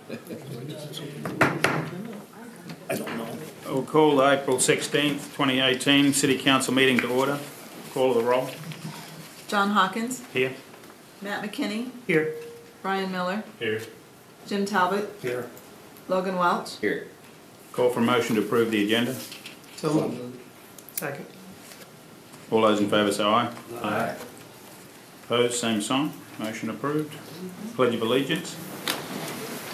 I don't know. We'll call the April 16th, 2018 City Council meeting to order. Call of the roll. John Hawkins. Here. Matt McKinney. Here. Brian Miller. Here. Jim Talbot. Here. Logan Welch. Here. Call for a motion to approve the agenda. So moved. Second. All those in favour say aye. Aye. Opposed, same sign. Motion approved. Pledge of Allegiance.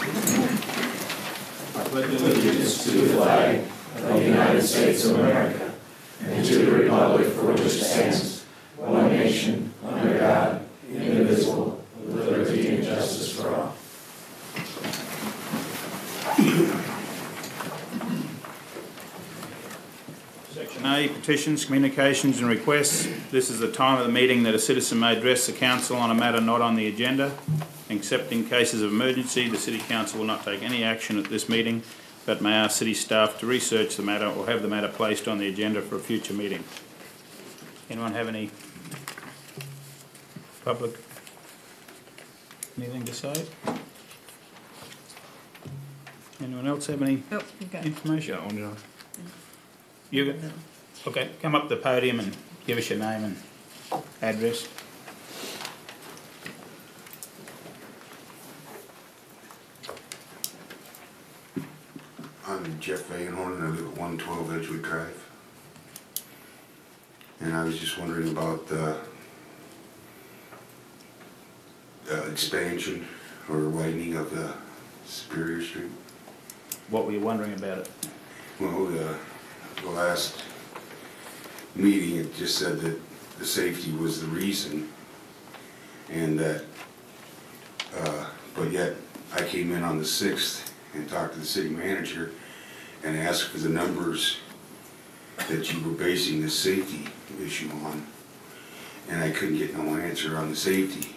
I pledge allegiance to the flag of the United States of America and to the republic for which it stands, one nation, under God, indivisible, with liberty and justice for all. Section A, petitions, communications and requests. This is the time of the meeting that a citizen may address the council on a matter not on the agenda. Except in cases of emergency, the City Council will not take any action at this meeting, but may ask City staff to research the matter or have the matter placed on the agenda for a future meeting. Anyone have any public, anything to say? Anyone else have any information? You okay, come up to the podium and give us your name and address. I'm Jeff Vagenhorn and I live at 112 Edgewood Drive. And I was just wondering about the expansion or widening of the Superior Street. What were you wondering about it? Well, the last meeting it just said that the safety was the reason, and that, but yet I came in on the 6th and talked to the city manager and asked for the numbers that you were basing this safety issue on, and I couldn't get no answer on the safety.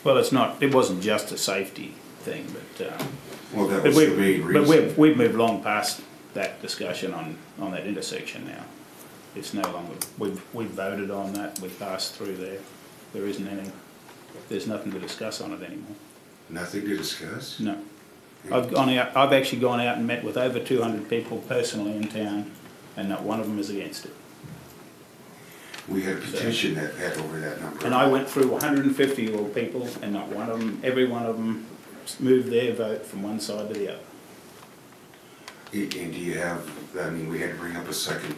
Well, it wasn't just a safety thing, but well, that was the main reason. But we've moved long past that discussion on that intersection now. It's no longer, we've voted on that, we've passed through there. There's nothing to discuss on it anymore. Nothing to discuss? No. I've actually gone out and met with over 200 people personally in town, and not one of them is against it. We had a petition that had over that number. And I went through 150 old people, and not one of them, every one of them moved their vote from one side to the other. And do you have, I mean, we had to bring up a second.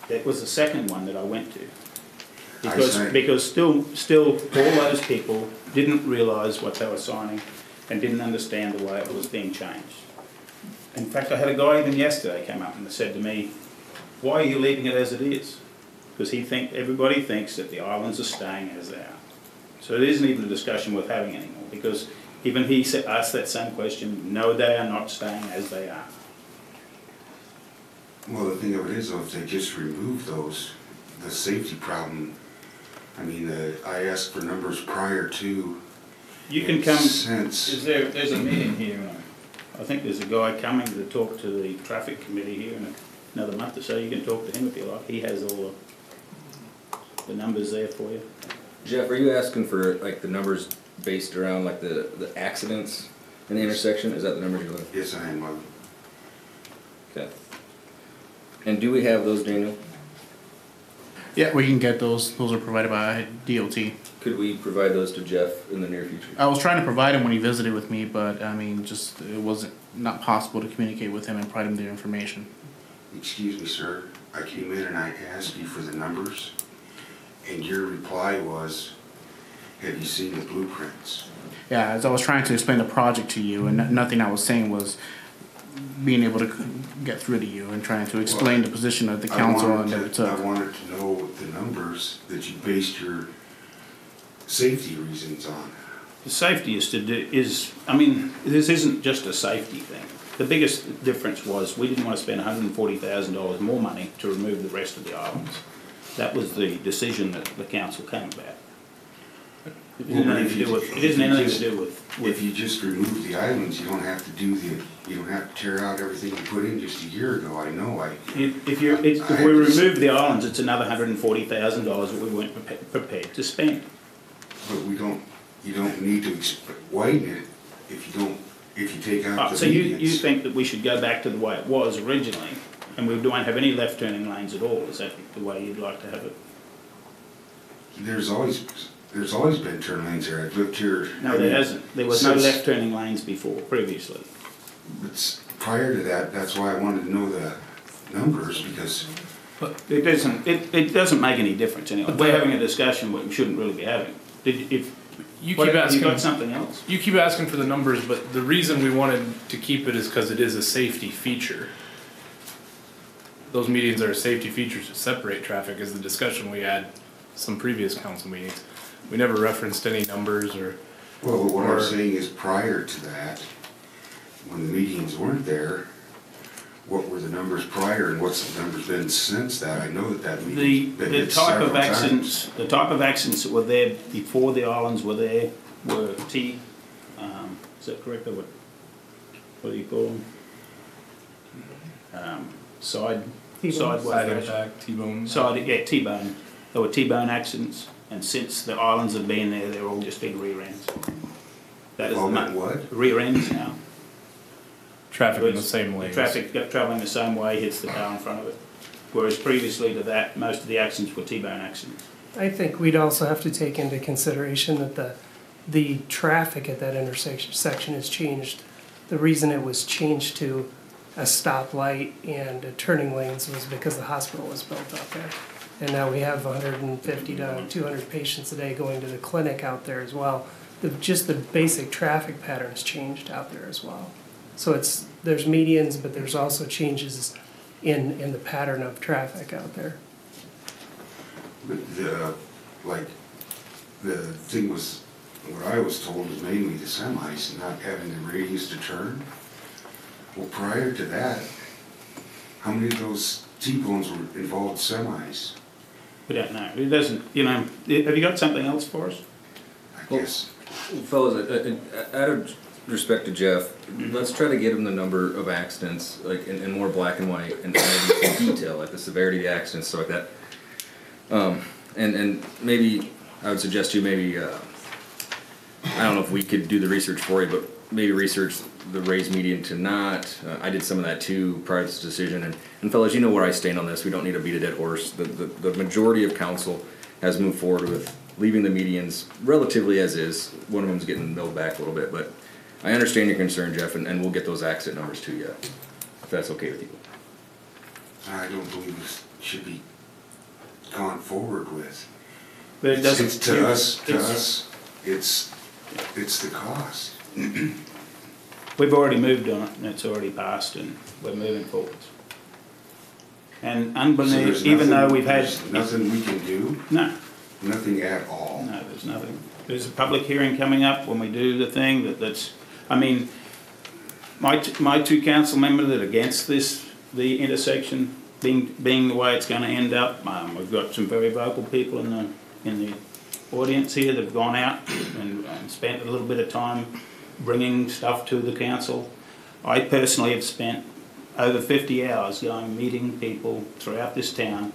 That was the second one that I went to. Because still all those people didn't realise what they were signing and didn't understand the way it was being changed. In fact, I had a guy even yesterday came up and said to me, why are you leaving it as it is? Because everybody thinks that the islands are staying as they are. So it isn't even a discussion worth having anymore, because even he asked that same question, no, they are not staying as they are. Well, the thing of it is, though, if they just remove those, the safety problem, I mean, I asked for numbers prior to. You can come, there's a meeting here, I think there's a guy coming to talk to the traffic committee here in another month or so. You can talk to him if you like. He has all the numbers there for you. Jeff, are you asking for like the numbers based around like the accidents in the intersection? Is that the numbers you're looking for? Yes, I am. Okay. And do we have those, Daniel? Yeah, we can get those. Those are provided by DOT. Could we provide those to Jeff in the near future? I was trying to provide him when he visited with me, but I mean, just it wasn't not possible to communicate with him and provide him the information. Excuse me, sir. I came in and I asked you for the numbers, and your reply was, have you seen the blueprints? Yeah, as I was trying to explain the project to you, and nothing I was saying was being able to get through to you and trying to explain the position of the council and that it took. I wanted to know the numbers that you based your safety reasons on. The safety I mean, this isn't just a safety thing. The biggest difference was we didn't want to spend $140,000 more money to remove the rest of the islands. That was the decision that the council came about. It isn't anything to do with. If you just remove the islands, you don't have to you don't have to tear out everything you put in just a year ago. I know. If we remove the islands, it's another $140,000 that we weren't prepared to spend. But you don't need to widen it if you take out the So you medians. think that we should go back to the way it was originally, and we don't have any left turning lanes at all? Is that the way you'd like to have it? There's always been turn lanes there. I've lived here. No, there hasn't. There was no since- left turning lanes before, previously. But prior to that, that's why I wanted to know the numbers, because It doesn't make any difference anyway. We're having a discussion we shouldn't really be having. You What, keep have you asking. got something else? You keep asking for the numbers, but the reason we wanted to keep it is because it is a safety feature. Those medians are a safety feature to separate traffic, is the discussion we had some previous council meetings. We never referenced any numbers or. well, what Or- I'm saying is prior to that, when the medians weren't there, what were the numbers prior and what's the numbers been since that? I know that median's been The hit type of several times. accidents, the type of accidents that were there before the islands were there were is that correct, or what do you call them? Sideways. Side impact, T-bone. Yeah, T-bone. There were T-bone accidents, and since the islands have been there, they're all just been rear ends. That is All the been what? rear ends now. Traffic in the same lanes. Traffic travelling the same way hits the car in front of it. Whereas previously to that, most of the accidents were T-bone accidents. I think we'd also have to take into consideration that the traffic at that intersection has changed. The reason it was changed to a stoplight and turning lanes was because the hospital was built out there. And now we have 150 to 200 patients a day going to the clinic out there as well. Just the basic traffic patterns changed out there as well. So there's medians, but there's also changes in the pattern of traffic out there. But the thing was, what I was told was mainly the semis not having the radius to turn. Well, prior to that, how many of those T-bones were involved semis? We don't know. It doesn't, have you got something else for us? I guess. Fellas, out of respect to Jeff, let's try to get him the number of accidents, like in more black and white, and maybe some detail, like the severity of the accidents, stuff like that. And maybe I would suggest you maybe, I don't know if we could do the research for you, but maybe research the raised median to not. I did some of that too prior to this decision. And fellas, you know where I stand on this. We don't need to beat a dead horse. The majority of council has moved forward with leaving the medians relatively as is. One of them's getting milled back a little bit, but I understand your concern, Jeff, and we'll get those accident numbers to you, if that's okay with you. I don't believe this should be gone forward with. But it doesn't. It's to us, it's the cost. We've already moved on it, and it's already passed, and we're moving forwards. And So unbelievable, there's even though nothing- we've had. there's nothing we can do, No, nothing at all. no, there's nothing. There's a public hearing coming up when we do the thing I mean, my two council members that are against this, the intersection being the way it's gonna end up, we've got some very vocal people in the audience here that have gone out and spent a little bit of time bringing stuff to the council. I personally have spent over 50 hours going meeting people throughout this town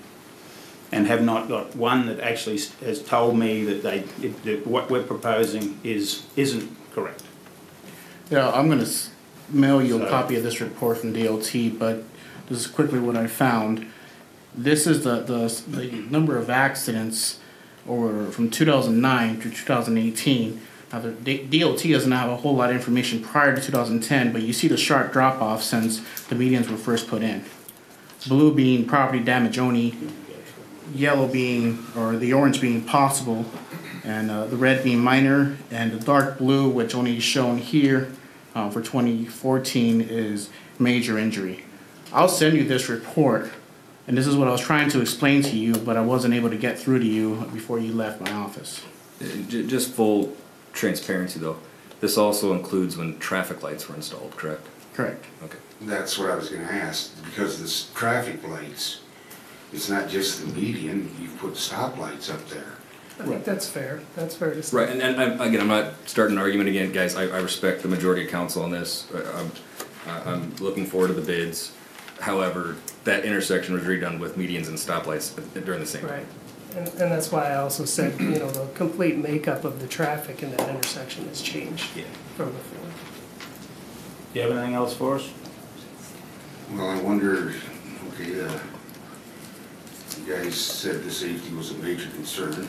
and have not got one that actually has told me that what we're proposing isn't correct. Yeah, I'm gonna mail you a So- copy of this report from DOT, but this is quickly what I found. This is the number of accidents from 2009 to 2018. Now, the DOT doesn't have a whole lot of information prior to 2010, but you see the sharp drop-off since the medians were first put in. Blue being property damage only, yellow being, or the orange being possible, and the red being minor, and the dark blue, which only is shown here for 2014, is major injury. I'll send you this report, and this is what I was trying to explain to you, but I wasn't able to get through to you before you left my office. Just full transparency though, this also includes when traffic lights were installed, correct? Correct. Okay. That's what I was gonna ask, because this traffic lights, it's not just the median, you've put stoplights up there. I think that's fair. That's fair to say. Right, and again, I'm not starting an argument again, guys. I respect the majority of council on this. I'm looking forward to the bids. However, that intersection was redone with medians and stoplights during the same. Right. And that's why I also said, the complete makeup of the traffic in that intersection has changed Yeah. from before. you have anything else for us? Well, I wonder, okay, you guys said the safety was a major concern.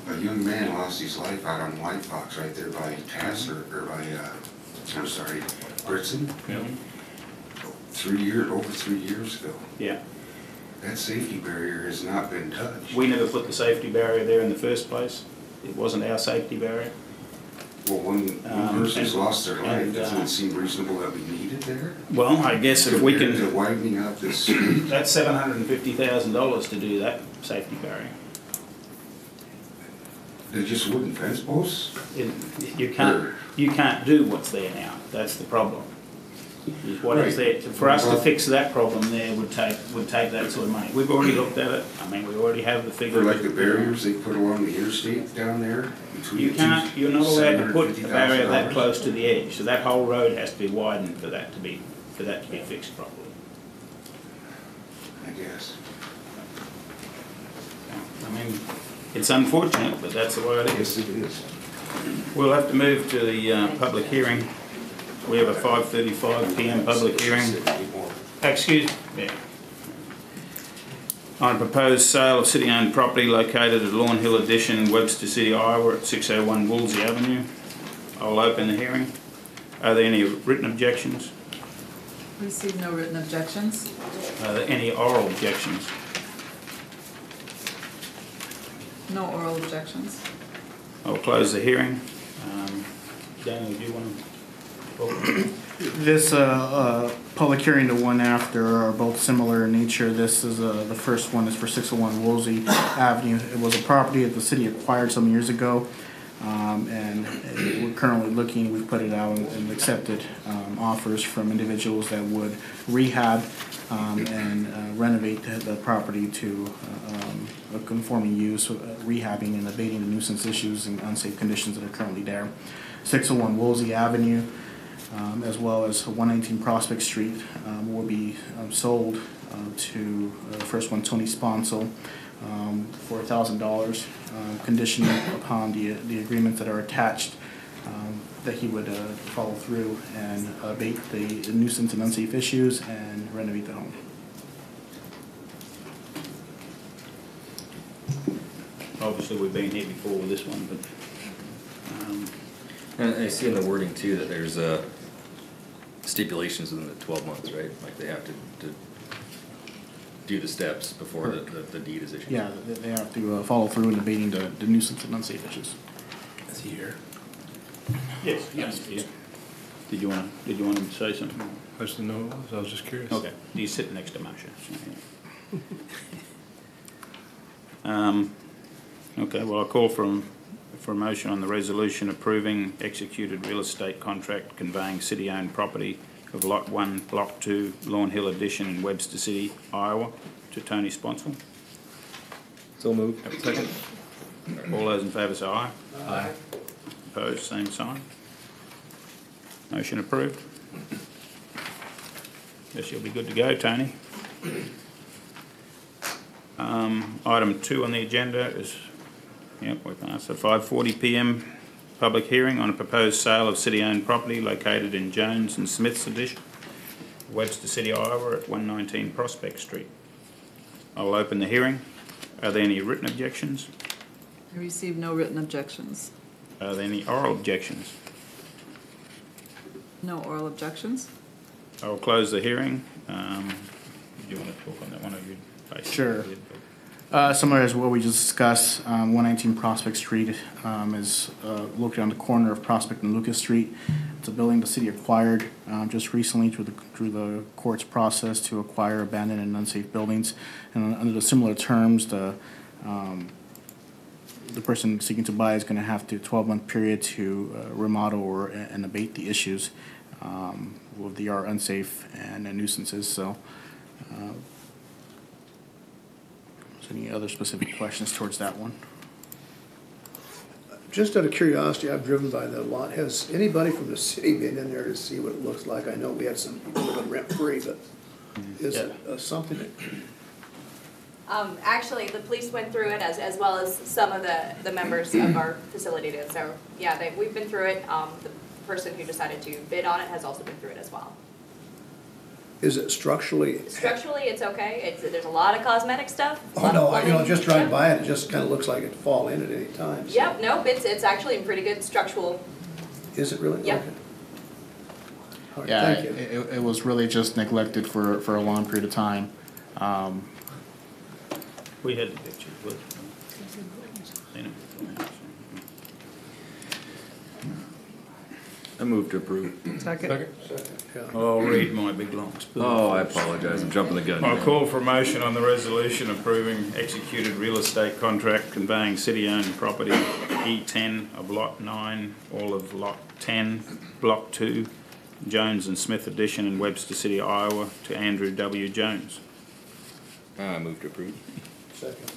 A young man lost his life out on White Fox right there by Tassler, or by, I'm sorry, Britson. Yeah. Over 3 years ago. Yeah. That safety barrier has not been touched. We never put the safety barrier there in the first place. It wasn't our safety barrier. Well, one person's lost their life, and, doesn't it seem reasonable that we need it there? Well, I guess if we Compared can, to widening out this street, that's $750,000 to do that safety barrier. they're just wooden fence posts? You can't do what's there now. That's the problem. Is what is there. For us to fix that problem there would take that sort of money. We've already looked at it. I mean, we already have the figure. For like the barriers they put along the interstate down there? You're not allowed to put a barrier that close to the edge. So that whole road has to be widened for that to be fixed properly. I guess. I mean, it's unfortunate, but that's the way it is. Yes, it is. We'll have to move to the public hearing. We have a 5:35 p.m. public hearing. Excuse me. On proposed sale of city-owned property located at Lawn Hill Addition, Webster City, Iowa, at 601 Woolsey Avenue. I'll open the hearing. Are there any written objections? Received no written objections. Are there any oral objections? No oral objections. I'll close the hearing. Daniel, do you want to? This public hearing, the one after, are both similar in nature. This is the first one is for 601 Woolsey Avenue. It was a property that the city acquired some years ago, and we're currently looking. We've put it out and accepted offers from individuals that would rehab and renovate the property to a conforming use, rehabbing and abating the nuisance issues and unsafe conditions that are currently there. 601 Woolsey Avenue, as well as 119 Prospect Street, will be sold to the first one, Tony Sponsel, for $1,000, conditioned upon the agreements that are attached, that he would follow through and abate the nuisance and unsafe issues and renovate the home. Obviously, we've been here before with this one, but And I see in the wording too that there's stipulations within the 12 months, right? Like they have to do the steps before the deed is issued. Yeah, they have to follow through in abating the nuisance and unsafe issues. Is he here? yes. Yeah. Did you want to say something? I just didn't know who it was. I was just curious. Okay. He's sitting next to Masha. Okay. Well, I'll call for a motion on the resolution approving executed real estate contract conveying city-owned property of Lot 1, Block 2, Lawn Hill Addition in Webster City, Iowa, to Tony Sponsel. So moved. Second. All those in favour say aye. Aye. Opposed, same sign. Motion approved. Guess you'll be good to go, Tony. Item 2 on the agenda is, yep, we passed the 5:40 p.m. public hearing on a proposed sale of city-owned property located in Jones and Smith's Addition, Webster City, Iowa, at 119 Prospect Street. I'll open the hearing. Are there any written objections? I received no written objections. Are there any oral objections? No oral objections. I'll close the hearing. Do you want to talk on that one, or you basically Sure. did? Similar as what we just discussed, 119 Prospect Street is located on the corner of Prospect and Lucas Street. It's a building the city acquired just recently through the court's process to acquire abandoned and unsafe buildings. And under the similar terms, the person seeking to buy is going to have to 12-month period to remodel and abate the issues with the unsafe and nuisances. So. Any other specific questions towards that one? Just out of curiosity, I've driven by the lot. Has anybody from the city been in there to see what it looks like? I know we had some people living rent-free, but is it something that... Actually, the police went through it as well as some of the members of our facility did. So, yeah, we've been through it. person who decided to bid on it has also been through it as well. Is it structurally? Structurally, it's okay. There's a lot of cosmetic stuff. a Oh, lot of no, plumbing. just driving Yep. by it, it just kinda looks like it'd fall in at any time. so- Yep, nope, it's actually in pretty good structural. Is it really? Yep. Okay. All right, Yeah, thank you. it was really just neglected for a long period of time. We had the pictures, wasn't we? I move to approve. Second? Yeah. I'll read my big long spoon. Oh, I apologize, I'm jumping the gun. I'll call for a motion on the resolution approving executed real estate contract conveying city-owned property E10 of Lot 9, all of Lot 10, Block 2, Jones and Smith Addition in Webster City, Iowa, to Andrew W. Jones. I move to approve. Second.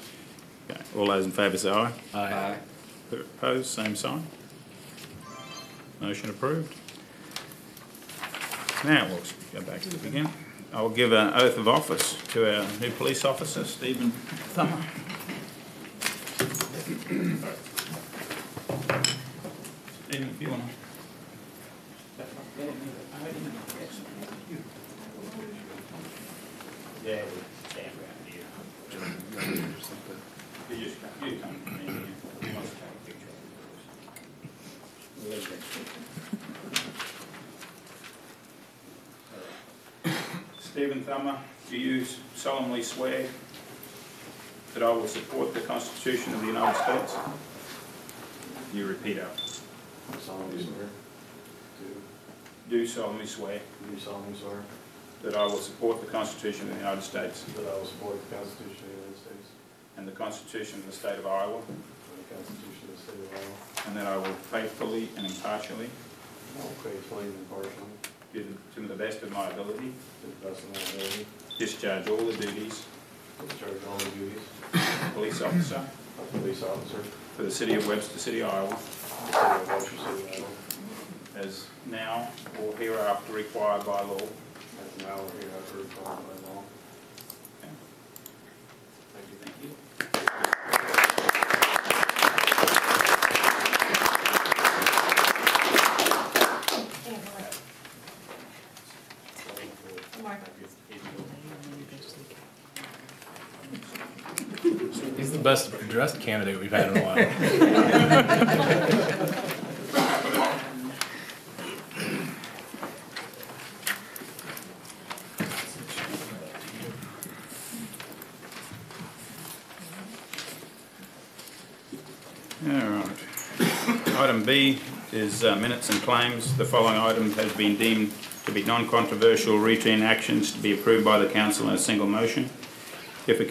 Okay. All those in favour say aye. Aye. Opposed, same sign. Motion approved. Now, we'll go back to the beginning. I will give an oath of office to our new police officer, Stephen Thummer. Stephen, if you want to. Yeah, we'll stand around here. You come to me. He wants to take a picture of you. Stephen Thummer, do you solemnly swear that I will support the Constitution of the United States? You repeat after. I solemnly swear Do solemnly swear that I will support the Constitution of the United States that I will support the Constitution of the United States and the Constitution of the State of Iowa, and the Constitution of the State of Iowa, and that I will faithfully and impartially, and I will faithfully and impartially, to the best of my ability, to the best of my ability, discharge all the duties discharge all the duties of police officer of police officer for the city of Webster City, Iowa, in the city of Webster City, Iowa, as now or hereafter required by law. as now or hereafter required by law. Thank you. He's the best dressed candidate we've had in a while. All right. Item B is minutes and claims. The following item has been deemed to be non-controversial routine actions to be approved by the council in a single motion. If a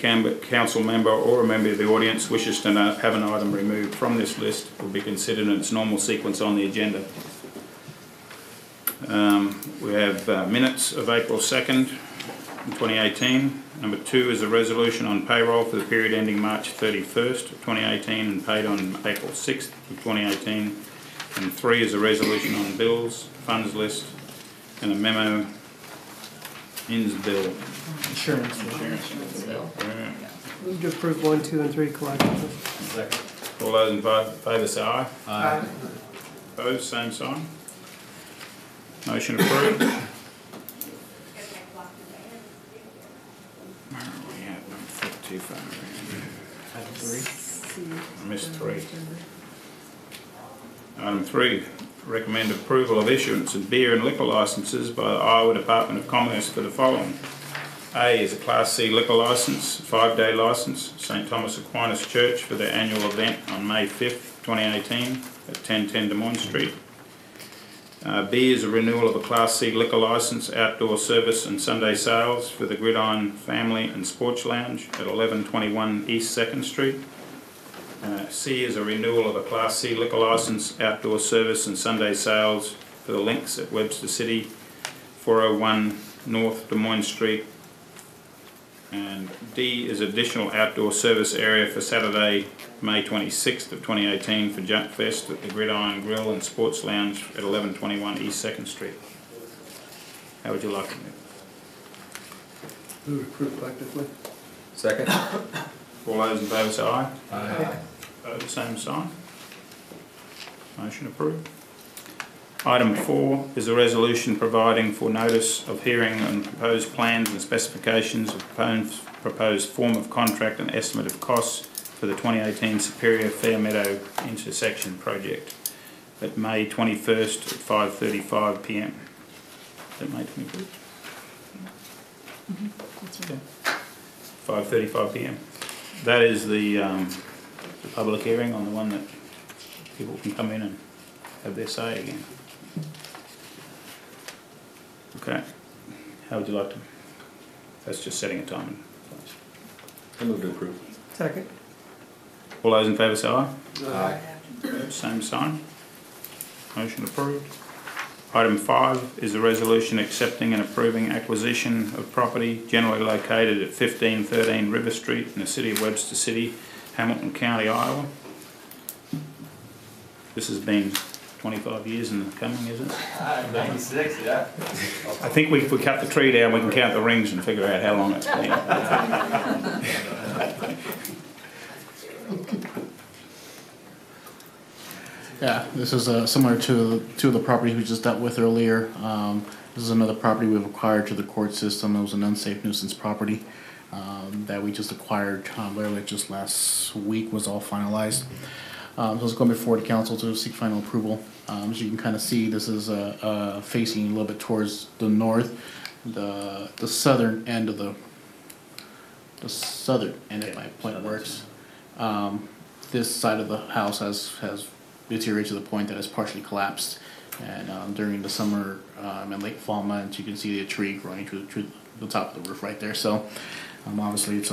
council member or a member of the audience wishes to have an item removed from this list, it will be considered in its normal sequence on the agenda. We have minutes of April 2nd, 2018. Number 2 is a resolution on payroll for the period ending March 31st, 2018 and paid on April 6th of 2018. And 3 is a resolution on bills, funds list, and a memo ins bill. Insurance. Move to approve 1, 2, and 3 collectively. All those in favour say aye. Aye. Opposed, same sign. Motion approved. Where are we at? Don't flip too far around. 3. I missed 3. Item 3, recommend approval of issuance of beer and liquor licences by the Iowa Department of Commerce for the following. A is a Class C liquor licence, 5-day licence, St. Thomas Aquinas Church for their annual event on May 5th, 2018 at 1010 Des Moines Street. B is a renewal of a Class C liquor licence, outdoor service and Sunday sales for the Gridiron Family and Sports Lounge at 1121 East 2nd Street. C is a renewal of a Class C liquor licence, outdoor service and Sunday sales for the Links at Webster City, 401 North Des Moines Street. And D is additional outdoor service area for Saturday, May 26th of 2018 for Junk Fest at the Gridiron Grill and Sports Lounge at 1121 East 2nd Street. How would you like it? Move to approve collectively. Second? All those in favour say aye. Aye. Opposed, same sign. Motion approved. Item 4 is a resolution providing for notice of hearing on proposed plans and specifications of proposed form of contract and estimate of costs for the 2018 Superior Fairmeadow intersection project at May 21st at 5:35 p.m. Is that May 21st? That's right. 5:35 p.m. That is the public hearing on the one that people can come in and have their say again. Okay. How would you like to? That's just setting a time and place. I move to approve. Second. All those in favour say aye. Aye. Same sign. Motion approved. Item 5 is a resolution accepting and approving acquisition of property generally located at 1513 River Street in the city of Webster City, Hamilton County, Iowa. This has been 25 years in the coming, isn't it? 96, yeah. I think if we cut the tree down, we can count the rings and figure out how long it's been. Yeah, this is similar to the property we just dealt with earlier. This is another property we've acquired to the court system. It was an unsafe nuisance property that we just acquired literally just last week, was all finalized. So it's going before the council to seek final approval. As you can kind of see, this is facing a little bit towards the north, the southern end of my point works. This side of the house has deteriorated to the point that it's partially collapsed, and during the summer and late fall months, you can see the tree growing to the top of the roof right there. So obviously this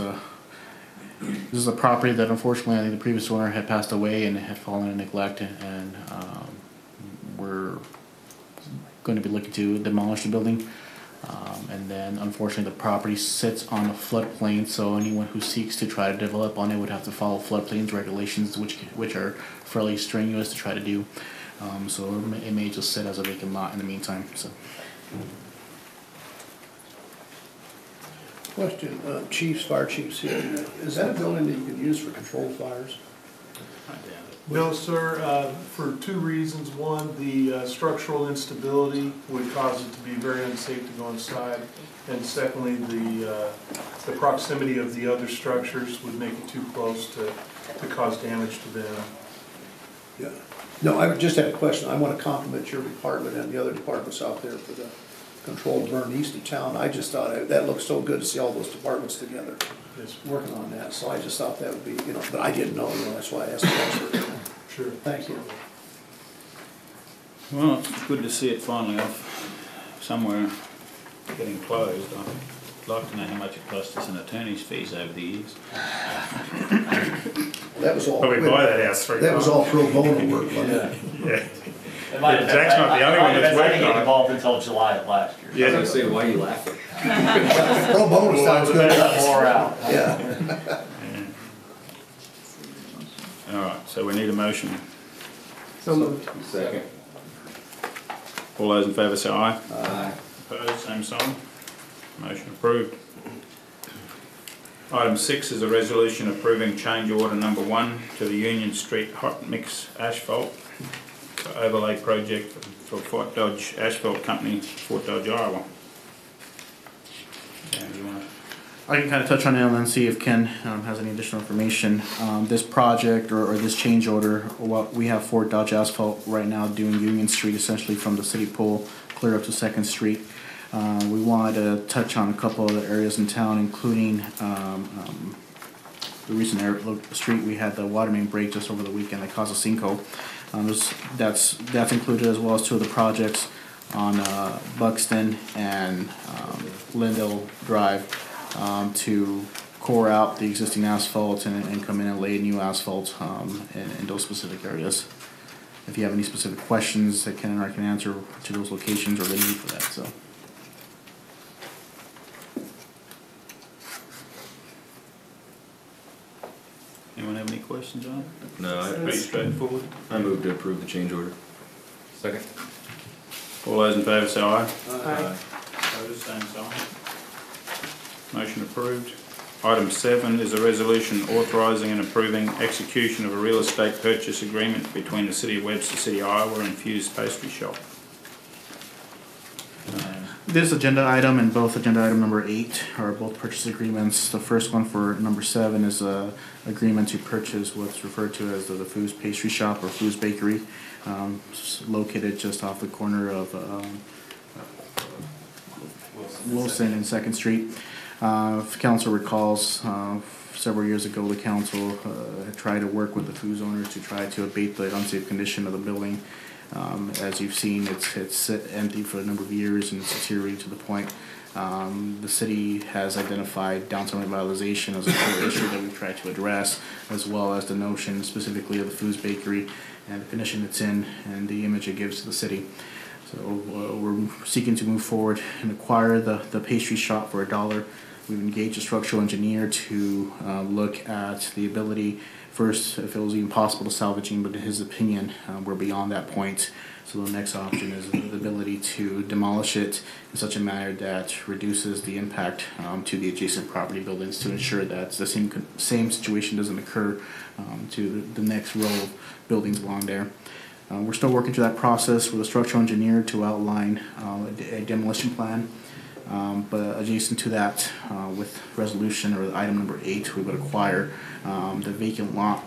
is a property that unfortunately I think the previous owner had passed away and had fallen into neglect, and we're going to be looking to demolish the building. And then unfortunately the property sits on a floodplain, so anyone who seeks to try to develop on it would have to follow floodplains regulations, which are fairly strenuous to try to do. So it may just sit as a vacant lot in the meantime. So. Question, chiefs, fire chiefs here, is that a building that you can use for controlled fires? No, sir, for two reasons. One, the structural instability would cause it to be very unsafe to go inside. And secondly, the proximity of the other structures would make it too close to cause damage to them. Yeah. No, I just had a question. I want to compliment your department and the other departments out there for the controlled burn east of town. I just thought that looked so good to see all those departments together working on that. So I just thought that would be, but I didn't know, that's why I asked the question. Sure. Thank you. Well, it's good to see it finally off somewhere getting closed. I'd like to know how much it cost us in attorney's fees over the years. That was all. Probably buy that house 3 times. That was all pro bono work, wasn't it? Yeah. Jack's not the only one that's worked I didn't get on it. involved until July of last year. Yeah. I was going to say, why are you laughing? Pro bono sounds good. More out. Yeah. All right, so we need a motion. So moved. Second. All those in favour say aye. Aye. Opposed, same sign. Motion approved. Item 6 is a resolution approving change order number 1 to the Union Street hot mix asphalt overlay project for Fort Dodge Asphalt Company, Fort Dodge, Iowa. I can kind of touch on it and then see if Ken has any additional information. This project or this change order, what we have Fort Dodge Asphalt right now doing Union Street essentially from the city pool clear up to 2nd Street. We wanted to touch on a couple other areas in town, including the recent street we had the water main break just over the weekend that caused a sinkhole. That's included, as well as 2 of the projects on Buxton and Lindell Drive to core out the existing asphalt and come in and lay new asphalt in those specific areas. If you have any specific questions that Ken and I can answer to those locations or the need for that. So. Anyone have any questions on it? No, Pretty straightforward. I move to approve the change order. Second. All those in favour say aye. Aye. Opposed, same sign. Motion approved. Item 7 is a resolution authorising and approving execution of a real estate purchase agreement between the City of Webster City, Iowa and Fused Pastry Shop. This agenda item and both agenda item number 8 are both purchase agreements. The first one for number 7 is a agreement to purchase what's referred to as the Foos Pastry Shop or Foos Bakery, located just off the corner of Wilson and 2nd Street. If council recalls, several years ago the council had tried to work with the Foos owners to try to abate the unsafe condition of the building. As you've seen, it's empty for a number of years and it's deteriorated to the point. The city has identified downtown revitalization as a core issue that we've tried to address, as well as the notion specifically of the Foos Bakery and the condition it's in and the image it gives to the city. So we're seeking to move forward and acquire the pastry shop for $1. We've engaged a structural engineer to look at the ability, first, if it was even possible to salvaging, but in his opinion, we're beyond that point. So the next option is the ability to demolish it in such a manner that reduces the impact to the adjacent property buildings to ensure that the same situation doesn't occur to the next row of buildings along there. We're still working through that process with a structural engineer to outline a demolition plan. But adjacent to that, with resolution or item number 8, we would acquire the vacant lot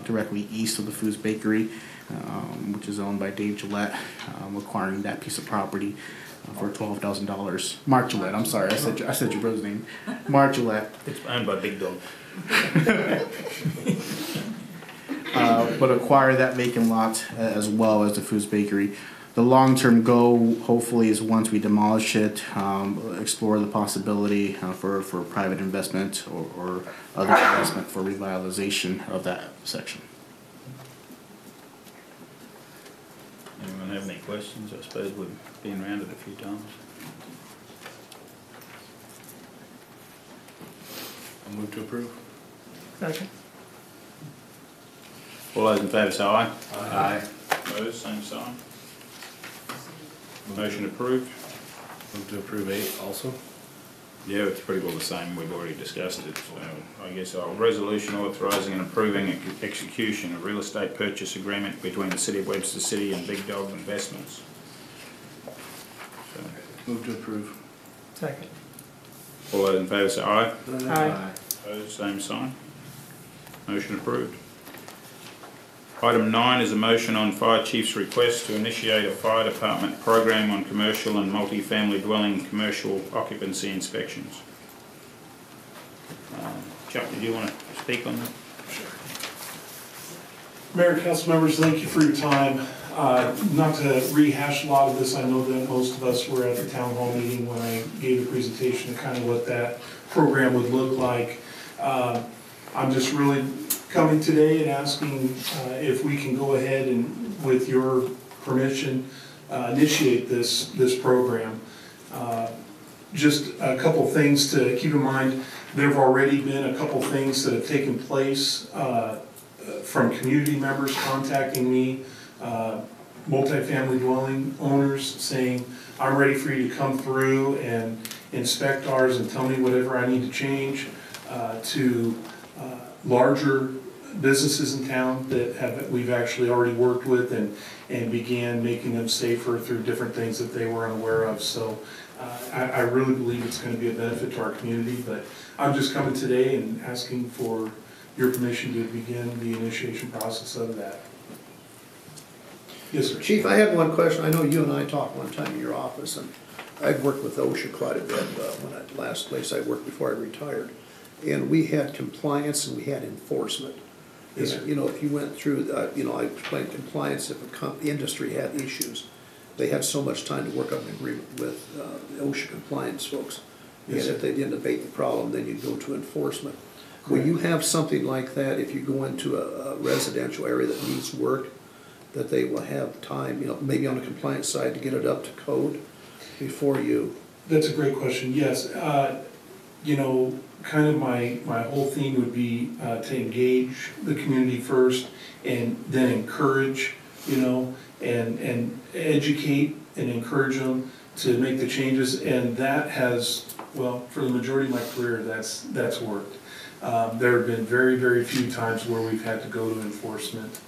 directly east of the Foos Bakery, which is owned by Dave Gillette, acquiring that piece of property for $12,000. Mark Gillette, I'm sorry, I said your brother's name. Mark Gillette. It's owned by Big Dog. But acquire that vacant lot as well as the Foos Bakery. The long-term goal, hopefully, is once we demolish it, explore the possibility for private investment or other investment for revitalization of that section. Anyone have any questions? I suppose we've been around it a few times. I'll move to approve. Second. All those in favour say aye. Aye. Opposed, same sign. Motion approved. Move to approve 8 also. Yeah, it's pretty well the same. We've already discussed it. So I guess a resolution authorising and approving execution of real estate purchase agreement between the City of Webster City and Big Dog Investments. So, Move to approve. Second. all those in favour say aye. Aye. Opposed, same sign. Motion approved. Item 9 is a motion on Fire Chief's request to initiate a fire department program on commercial and multi-family dwelling commercial occupancy inspections. Chuck, did you want to speak on that? Mayor and council members, thank you for your time. Not to rehash a lot of this, I know that most of us were at the town hall meeting when I gave a presentation of kind of what that program would look like. I'm just really coming today and asking if we can go ahead and, with your permission, initiate this program. Just a couple things to keep in mind. There have already been a couple things that have taken place from community members contacting me, multifamily dwelling owners saying, I'm ready for you to come through and inspect ours and tell me whatever I need to change, to larger businesses in town that we've actually already worked with and began making them safer through different things that they were unaware of. So I really believe it's going to be a benefit to our community, but I'm just coming today and asking for your permission to begin the initiation process of that. Yes, sir. Chief, I had one question. I know you and I talked one time in your office, and I've worked with OSHA quite a bit when the last place I worked before I retired. And we had compliance and we had enforcement. Yes, sir. You know, if you went through, I explained compliance, if the industry had issues, they had so much time to work up an agreement with the OSHA compliance folks. Yes, And if they didn't abate the problem, then you'd go to enforcement. Will you have something like that if you go into a residential area that needs work, that they will have time, you know, maybe on the compliance side to get it up to code before you? That's a great question, yes. You know, kind of my whole theme would be to engage the community first and then encourage, you know, and educate and encourage them to make the changes. And that has, well, for the majority of my career, that's worked. There have been very, very few times where we've had to go to enforcement.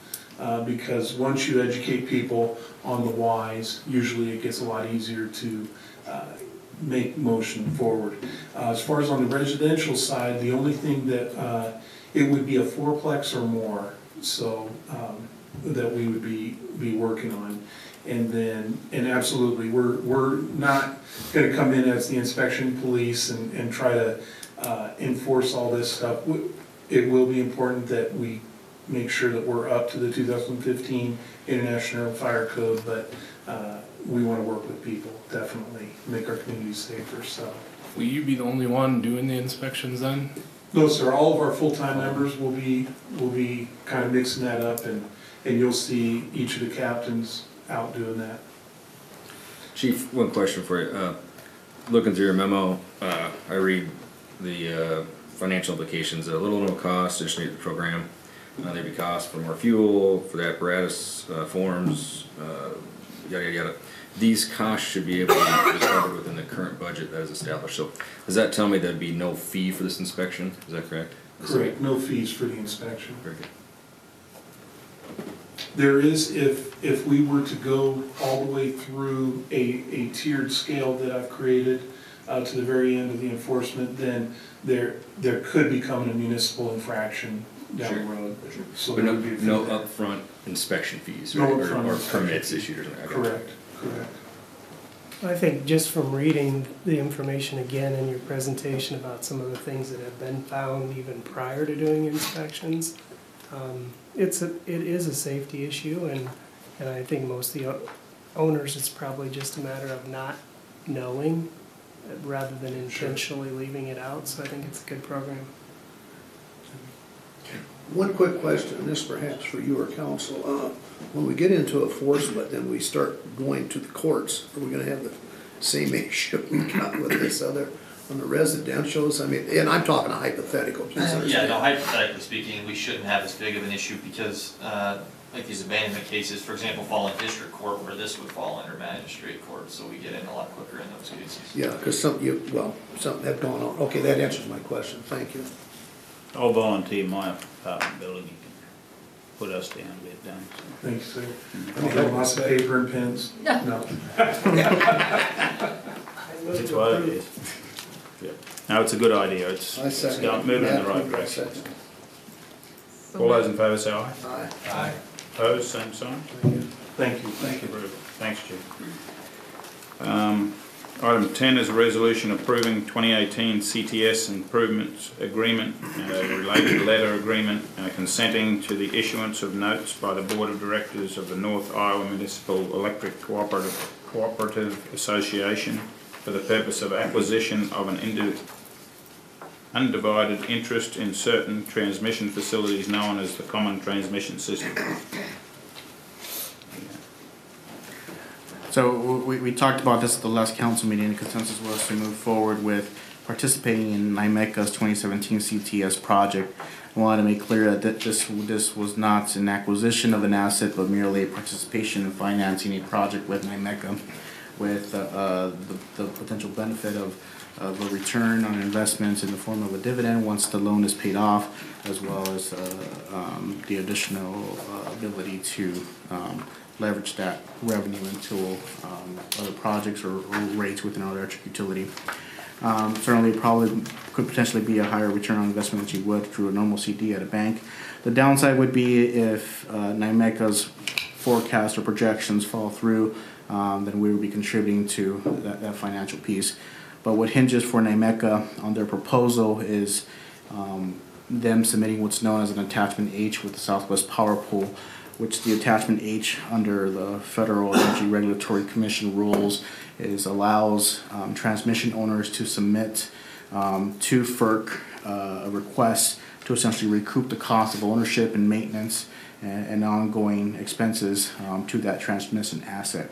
because once you educate people on the whys, usually it gets a lot easier to make motion forward. As far as on the residential side, the only thing that it would be a fourplex or more, so that we would be working on. And absolutely, we're not going to come in as the inspection police and try to enforce all this stuff. It will be important that we make sure that we're up to the 2015 International Fire Code, but we want to work with people, definitely, make our communities safer, so. Will you be the only one doing the inspections then? No, sir, all of our full-time members will be kind of mixing that up, and you'll see each of the captains out doing that. Chief, one question for you. Looking through your memo, I read the financial implications. A little cost, additionally to the program. There'd be costs for more fuel, for the apparatus, forms, yada, yada, yada. These costs should be able to be covered within the current budget that is established. So does that tell me there'd be no fee for this inspection? Is that correct? Correct, no fees for the inspection. Very good. There is, if we were to go all the way through a tiered scale that I've created to the very end of the enforcement, then there could become a municipal infraction down the road. Sure. So But there would be no upfront inspection fees, No right? upfront Or inspection permits fees. issued or something. Okay. Correct, correct. I think just from reading the information again in your presentation about some of the things that have been found even prior to doing inspections, it is a safety issue, and I think most of the owners, it's probably just a matter of not knowing rather than intentionally leaving it out, so I think it's a good program. One quick question, and this perhaps for you or council. When we get into enforcement and we start going to the courts, are we gonna have the same issue we got with this other, on the residentials? I mean, and I'm talking a hypothetical, please Yeah, understand. no, hypothetically speaking, we shouldn't have as big of an issue because, like these abandonment cases, for example, fall in district court where this would fall under magistrate court, so we get in a lot quicker in those cases. Yeah, because something had gone on. Okay, that answers my question, thank you. I'll volunteer my apartment building, you can put us down a bit, don't you? Thanks, sir. I'll have lots of paper and pens. No. It's what it is. Yeah. No, it's a good idea, it's moving in the right direction. So All those in favour say aye. Aye. Aye. Opposed, same sign. Thank you, thank you. Approved. Thanks, Chief. Item 10 is a resolution approving 2018 CTS Improvements Agreement and a related letter agreement consenting to the issuance of notes by the Board of Directors of the North Iowa Municipal Electric Cooperative Association for the purpose of acquisition of an undivided interest in certain transmission facilities known as the Common Transmission System. So we talked about this at the last council meeting. The consensus was to move forward with participating in NYMECA's 2017 CTS project. I wanted to make clear that this was not an acquisition of an asset, but merely a participation in financing a project with NYMECA, with the potential benefit of a return on investments in the form of a dividend once the loan is paid off, as well as the additional ability to leverage that revenue into other projects or rates within our electric utility. Certainly probably could potentially be a higher return on investment than you would through a normal CD at a bank. The downside would be if NYMECA's forecast or projections fall through, then we would be contributing to that financial piece. But what hinges for NYMECA on their proposal is them submitting what's known as an attachment H with the Southwest Power Pool, which the attachment H under the Federal Energy Regulatory Commission rules allows transmission owners to submit to FERC a request to essentially recoup the cost of ownership and maintenance and ongoing expenses to that transmission asset.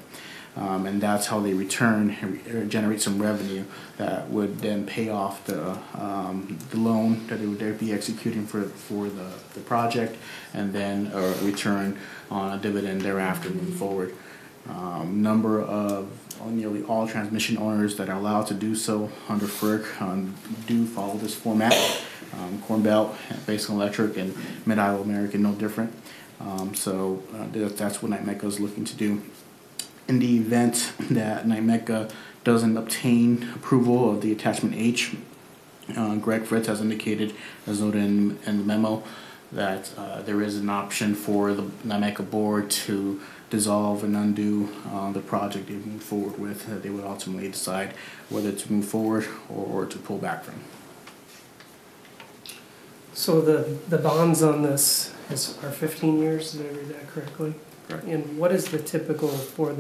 And that's how they generate some revenue that would then pay off the loan that they'd be executing for the project, and then a return on a dividend thereafter moving forward. Nearly all transmission owners that are allowed to do so under FERC do follow this format. Corn Belt, Basin Electric, and Mid-Iowa American no different. That's what NYMECA is looking to do. In the event that NYMECA doesn't obtain approval of the attachment H, Greg Fritz has indicated, as noted in the memo, that there is an option for the NYMECA board to dissolve and undo the project they move forward with. They would ultimately decide whether to move forward or to pull back from. So the bonds on this are 15 years, did I read that correctly? Correct. And what is the typical for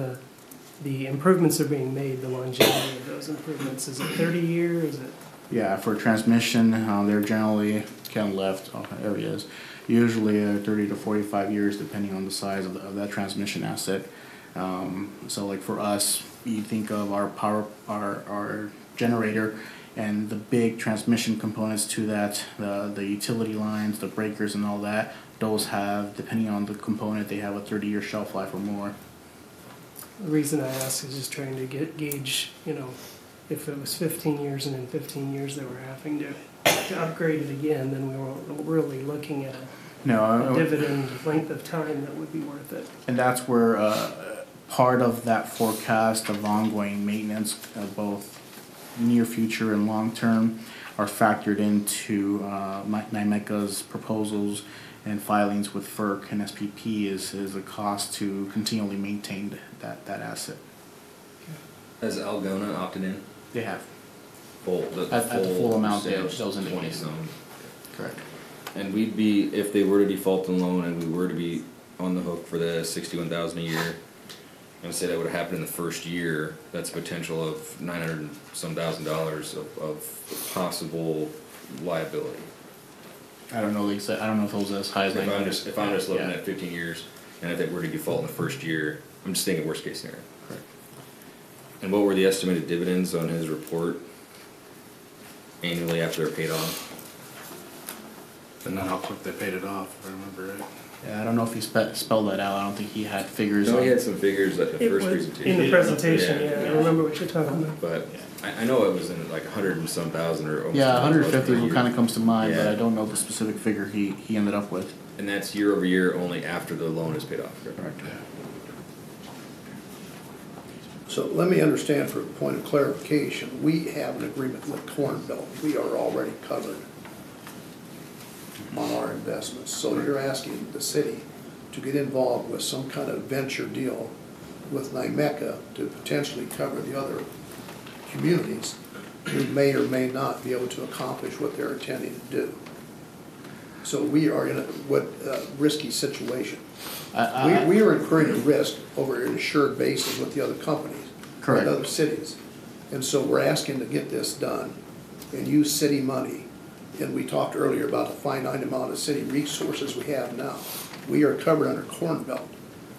the improvements that are being made, the longevity of those improvements? Is it 30 years? Is it? Yeah, for transmission, they're generally kind of left areas, usually 30 to 45 years, depending on the size of that transmission asset. So like for us, you think of our our generator and the big transmission components to that, the utility lines, the breakers and all that, those have, depending on the component, they have a 30-year shelf life or more. The reason I ask is just trying to gauge, if it was 15 years and in 15 years they were having to upgrade it again, then we weren't really looking at a dividend length of time that would be worth it. And that's where part of that forecast of ongoing maintenance, both near future and long term, are factored into NYMECA's proposals and filings with FERC and SPP is a cost to continually maintain that asset. Has Algona opted in? They have. At the full amount that was indicated. 20 some. Correct. And we'd be, if they were to default the loan and we were to be on the hook for the $61,000 a year, I'm gonna say that would have happened in the first year. That's a potential of $900 and some thousand of possible liability. I don't know if those are as high as If I'm just looking at 15 years, and if it were to default in the first year, I'm just thinking worst case scenario. Correct. And what were the estimated dividends on his report annually after they're paid off? But not how quick they paid it off, if I remember right. Yeah, I don't know if he spelled that out. I don't think he had figures. No, he had some figures at the first presentation. In the presentation, yeah, I remember what you're talking about. But I know it was in like 100 and some thousand or almost. Yeah, 150 is what kind of comes to mind, but Yeah. I don't know the specific figure he ended up with. And that's year over year only after the loan is paid off, correct? So let me understand for a point of clarification, we have an agreement with Corn Belt. We are already covered on our investments. So you're asking the city to get involved with some kind of venture deal with NYMECA to potentially cover the other communities who may or may not be able to accomplish what they're intending to do. So we are in a risky situation. We are incurring a risk over an assured basis with the other companies. Correct. With other cities. And so we're asking to get this done and use city money. And we talked earlier about the finite amount of city resources we have now. We are covered under Corn Belt.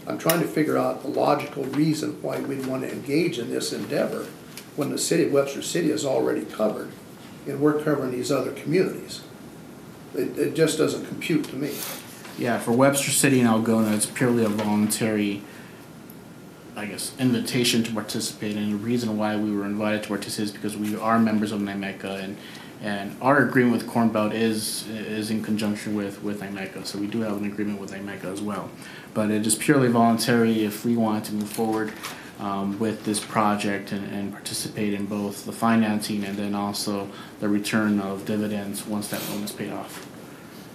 I'm trying to figure out the logical reason why we'd want to engage in this endeavor when the city of Webster City is already covered and we're covering these other communities. It just doesn't compute to me. Yeah, for Webster City and Algona, it's purely a voluntary, I guess, invitation to participate. And the reason why we were invited to participate is because we are members of NYMECA, and our agreement with Corn Belt is in conjunction with NYMECA. So we do have an agreement with NYMECA as well. But it is purely voluntary if we wanted to move forward with this project and participate in both the financing and then also the return of dividends once that loan is paid off.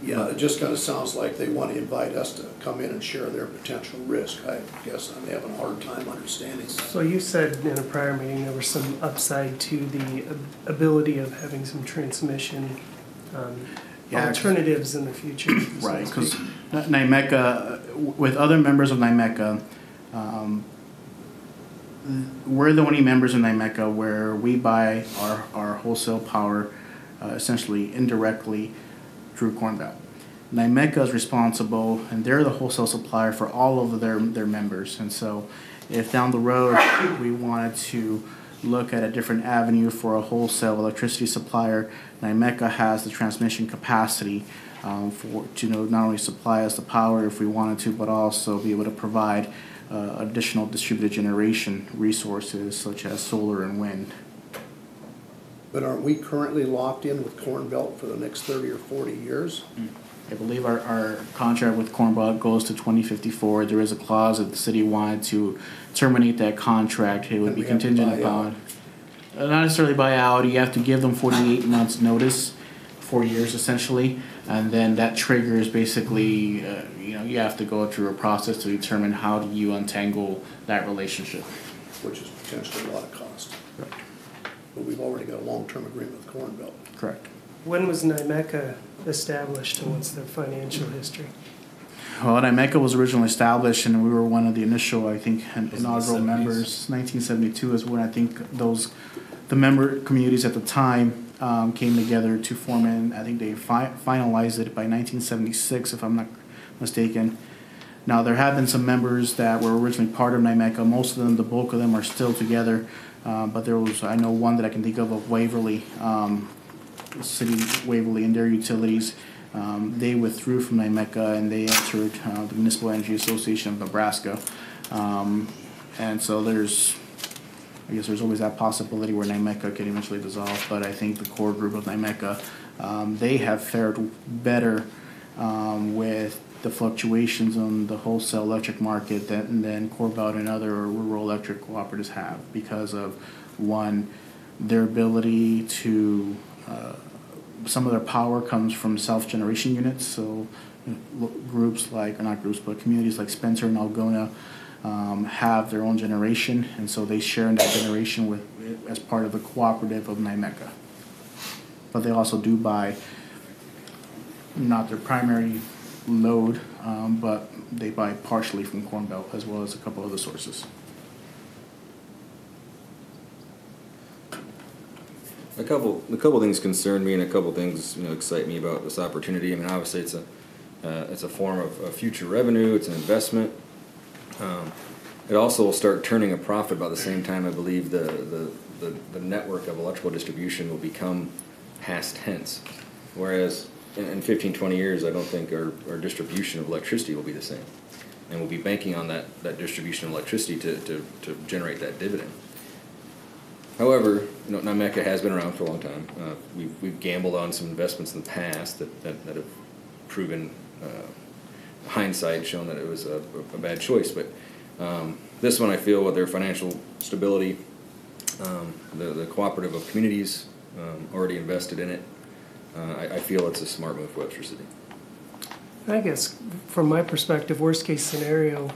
Yeah, it just kind of sounds like they want to invite us to come in and share their potential risk. I guess I'm having a hard time understanding that. So you said in a prior meeting there was some upside to the ability of having some transmission alternatives in the future. Right, because NYMECA, with other members of NYMECA, we're the only members of NYMECA where we buy our wholesale power essentially indirectly through Corn Belt. NYMECA is responsible, and they're the wholesale supplier for all of their members. And so if down the road we wanted to look at a different avenue for a wholesale electricity supplier, NYMECA has the transmission capacity to not only supply us the power if we wanted to, but also be able to provide additional distributed generation resources such as solar and wind. But aren't we currently locked in with Corn Belt for the next 30 or 40 years? I believe our contract with Cornbelt goes to 2054. There is a clause if the city wanted to terminate that contract, it would And be we have to contingent buy upon. out. Not necessarily buy out, you have to give them 48 months notice, 4 years essentially, and then that triggers basically, you have to go through a process to determine how do you untangle that relationship. Which is potentially a lot of cost. Correct. But we've already got a long-term agreement with Cornbelt. Correct. When was NYMECA established and what's their financial history? Well, NYMECA was originally established, and we were one of the initial, I think, inaugural 70s? members. 1972 is when I think the member communities at the time came together to form it. And I think they finalized it by 1976, if I'm not mistaken. Now, there have been some members that were originally part of NYMECA. Most of them, the bulk of them, are still together. But there was, I know one that I can think of Waverly, City of Waverly, and their utilities. They withdrew from NYMECA and they entered the Municipal Energy Association of Nebraska. And so I guess there's always that possibility where NYMECA could eventually dissolve, but I think the core group of NYMECA, they have fared better with the fluctuations on the wholesale electric market than Cornbelt and other rural electric cooperatives have, because of, one, their ability to some of their power comes from self-generation units, so groups like, or not groups, but communities like Spencer and Algona have their own generation, and so they share in that generation as part of the cooperative of NYMECA. But they also do buy, not their primary load, but they buy partially from Cornbelt as well as a couple other sources. A couple things concern me, and a couple things excite me about this opportunity. I mean, obviously it's a form of future revenue. It's an investment. It also will start turning a profit by the same time. I believe the network of electrical distribution will become past tense, whereas in 15, 20 years, I don't think our distribution of electricity will be the same, and we'll be banking on that distribution of electricity to generate that dividend. However, NYMECA has been around for a long time. We've gambled on some investments in the past that have proven, hindsight, shown that it was a bad choice. But this one, I feel, with their financial stability, the cooperative of communities already invested in it, I feel it's a smart move for Webster City. I guess from my perspective, worst case scenario,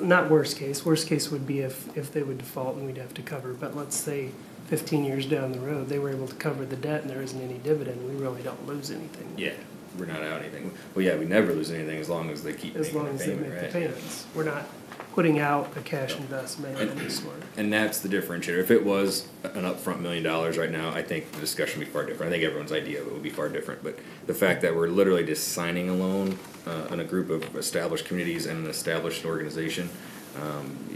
not worst case would be if they would default and we'd have to cover, but let's say 15 years down the road, they were able to cover the debt and there isn't any dividend, we really don't lose anything. Yeah, we're not out anything. Well, yeah, we never lose anything as long as they keep As making long as the they payment, make right? the payments. We're not putting out a cash investment of any sort. And that's the differentiator. If it was an upfront $1 million right now, I think the discussion would be far different. I think everyone's idea of it would be far different. But the fact that we're literally just signing a loan in a group of established communities and an established organization,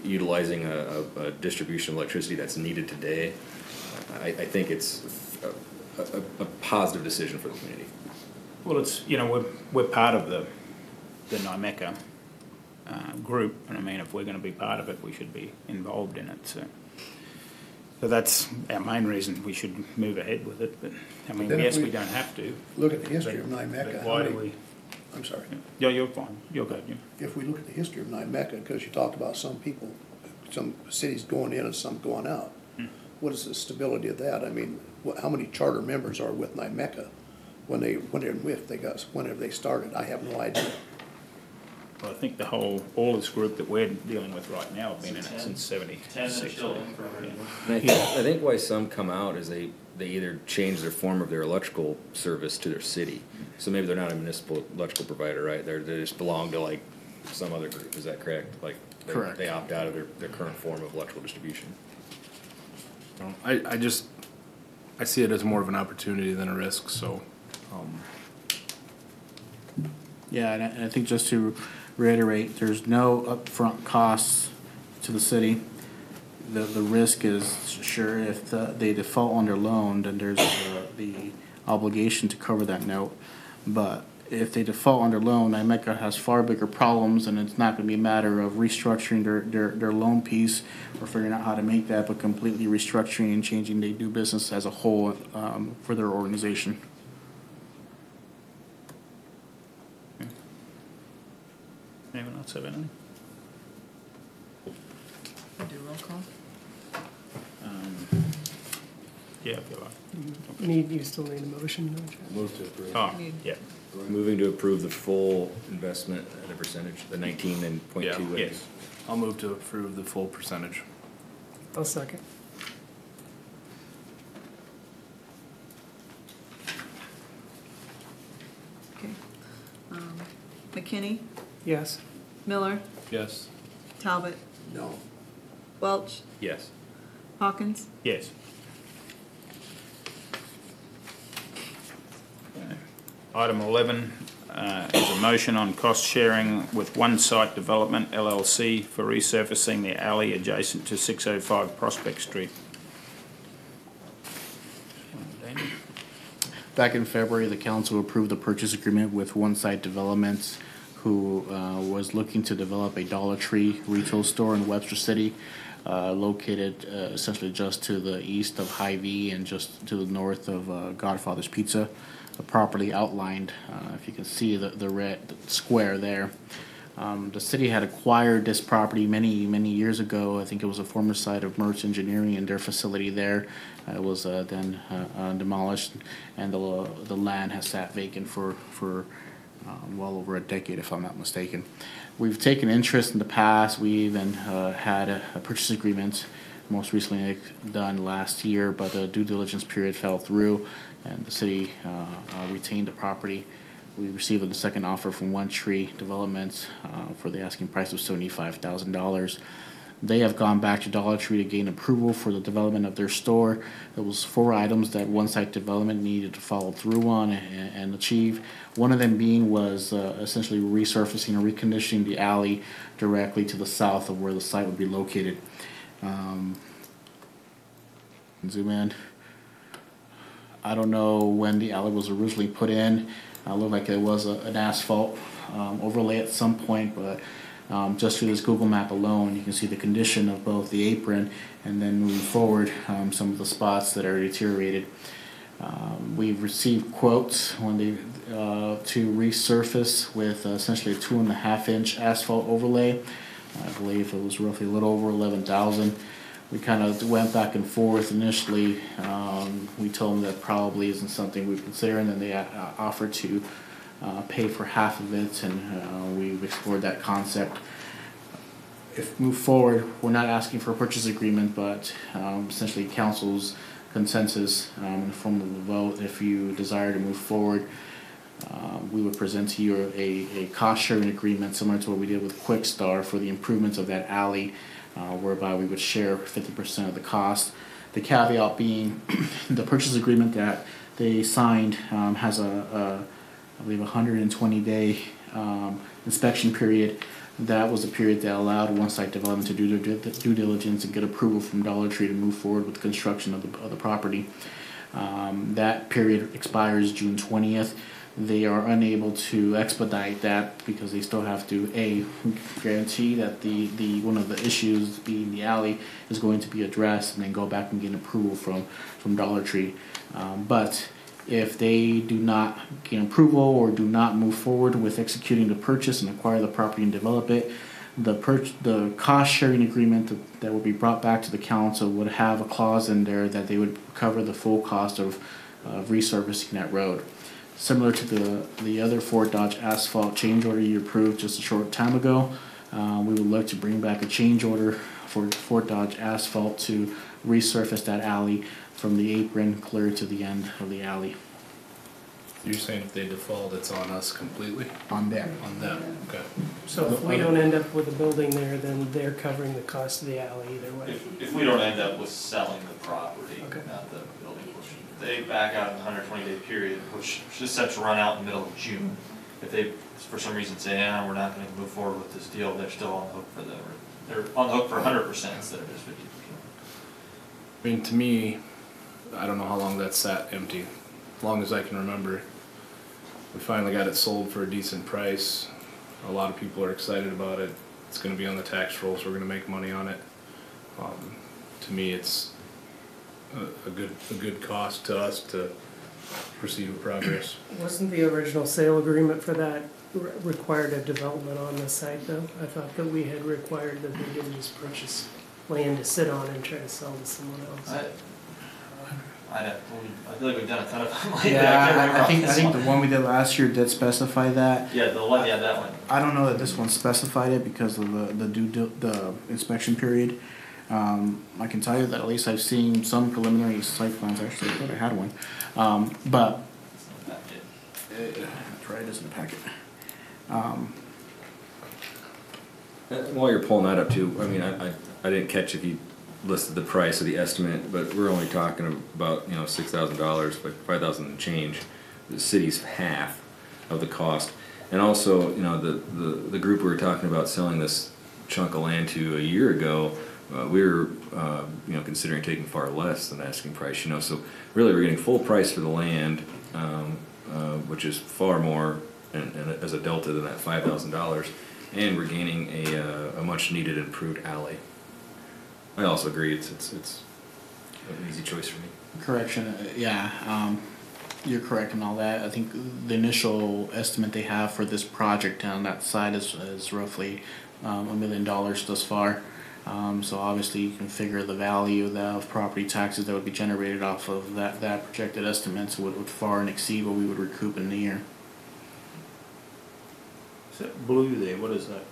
utilizing a distribution of electricity that's needed today, I think it's a positive decision for the community. Well, it's, we're part of the NYMECA group, and I mean, if we're going to be part of it, we should be involved in it. So that's our main reason we should move ahead with it. But I mean, yes, we don't have to. Look at the history of NYMECA. But why do we? I'm sorry. Yeah, you're fine. You're good. Yeah. If we look at the history of NYMECA, because you talked about some people, some cities going in and some going out, what is the stability of that? I mean, how many charter members are with NYMECA whenever they started? I have no idea. Well, I think all this group that we're dealing with right now have been in it since 76. 10 are still in for And I think why some come out is they either change their form of their electrical service to their city. So maybe they're not a municipal electrical provider, right? They just belong to like some other group. Is that correct? Like Correct. They opt out of their current form of electrical distribution. I see it as more of an opportunity than a risk, so. Yeah, and I think just to reiterate, there's no upfront costs to the city. The risk is, sure, if they default on their loan, then there's the obligation to cover that note. But if they default on their loan, NYMECA has far bigger problems, and it's not going to be a matter of restructuring their loan piece or figuring out how to make that, but completely restructuring and changing they do business as a whole for their organization. else have anything? Do roll call? Yeah, if you like. You still need a motion, don't you? Move to approve. Oh, yeah. Moving to approve the full investment at a percentage, the 19 and Yeah. 0.2. Yes. I'll move to approve the full percentage. I'll second. Okay. McKinney, Yes. Miller, Yes. Talbot, No. Welch, Yes. Hawkins. Yes. Okay. Item 11 is a motion on cost sharing with One Site Development LLC for resurfacing the alley adjacent to 605 Prospect Street. Back in February, the council approved a purchase agreement with One Site Developments, who was looking to develop a Dollar Tree retail store in Webster City, located essentially just to the east of Hy-Vee and just to the north of Godfather's Pizza. The property outlined, if you can see the red square there. The city had acquired this property many years ago. I think it was a former site of Mertz Engineering and their facility there. It was then demolished, and the land has sat vacant for well over a decade, if I'm not mistaken. We've taken interest in the past. We even had a purchase agreement, most recently done last year, but the due diligence period fell through, and the city retained the property. We received a second offer from One Tree Developments for the asking price of $75,000. They have gone back to Dollar Tree to gain approval for the development of their store. There was 4 items that One Site Development needed to follow through on and achieve. One of them being was essentially resurfacing and reconditioning the alley directly to the south of where the site would be located. Zoom in. I don't know when the alley was originally put in. It looked like it was an asphalt overlay at some point, but just through this Google map alone, you can see the condition of both the apron and then moving forward, some of the spots that are deteriorated. We've received quotes when they to resurface with essentially a 2.5-inch asphalt overlay. I believe it was roughly a little over 11,000. We kind of went back and forth initially. We told them that probably isn't something we consider, and then they offered to pay for half of it, and we've explored that concept. If move forward, we're not asking for a purchase agreement, but essentially council's consensus in the form of a vote. If you desire to move forward, we would present to you a cost sharing agreement similar to what we did with Quick Star for the improvements of that alley, whereby we would share 50% of the cost. The caveat being the purchase agreement that they signed has I believe 120-day inspection period. That was the period that allowed One Site Development to do their due diligence and get approval from Dollar Tree to move forward with construction of the property. That period expires June 20th. They are unable to expedite that because they still have to guarantee that the one of the issues being the alley is going to be addressed, and then go back and get approval from Dollar Tree. But if they do not gain approval or do not move forward with executing the purchase and acquire the property and develop it, the cost sharing agreement that will be brought back to the council would have a clause in there that they would cover the full cost of resurfacing that road. Similar to the other Fort Dodge asphalt change order you approved just a short time ago, we would look to bring back a change order for Fort Dodge asphalt to resurface that alley from the apron clear to the end of the alley. You're saying if they default, it's on us completely? On them. On them, okay. So if we don't end up with a building there, then they're covering the cost of the alley either way. If we don't end up with selling the property, Okay. not the building portion, if they back out in the 120-day period, which is set to run out in the middle of June. If they, for some reason, say, yeah, we're not going to move forward with this deal, they're still on the hook for they're on the hook for 100% instead of just 50%. I mean, to me, I don't know how long that's sat empty. As long as I can remember. We finally got it sold for a decent price. A lot of people are excited about it. It's going to be on the tax rolls. We're going to make money on it. To me, it's a good cost to us to proceed with progress. Wasn't the original sale agreement for that required a development on the site though? I thought that we had required that they didn't just purchase land to sit on and try to sell to someone else. I feel like we've done a ton of them lately. Yeah, I think the one we did last year did specify that. Yeah, that one. I don't know that this one specified it because of the inspection period. I can tell you that at least I've seen some preliminary site plans. Actually, I thought I had one, but that's right, it is in the packet. While you're pulling that up too, I mean, I didn't catch if you listed the price of the estimate, but we're only talking about, you know, $6,000, like 5,000 and change. The city's half of the cost. And also, you know, the group we were talking about selling this chunk of land to a year ago, we were, you know, considering taking far less than asking price, you know, so really we're getting full price for the land, which is far more and as a delta than that $5,000, and we're gaining a much needed improved alley. I also agree it's an easy choice for me. Correction, yeah, you're correct in all that. I think the initial estimate they have for this project on that side is roughly $1 million thus far. So obviously you can figure the value of property taxes that would be generated off of that projected estimates would far and exceed what we would recoup in a year. Is that blue there? What is that?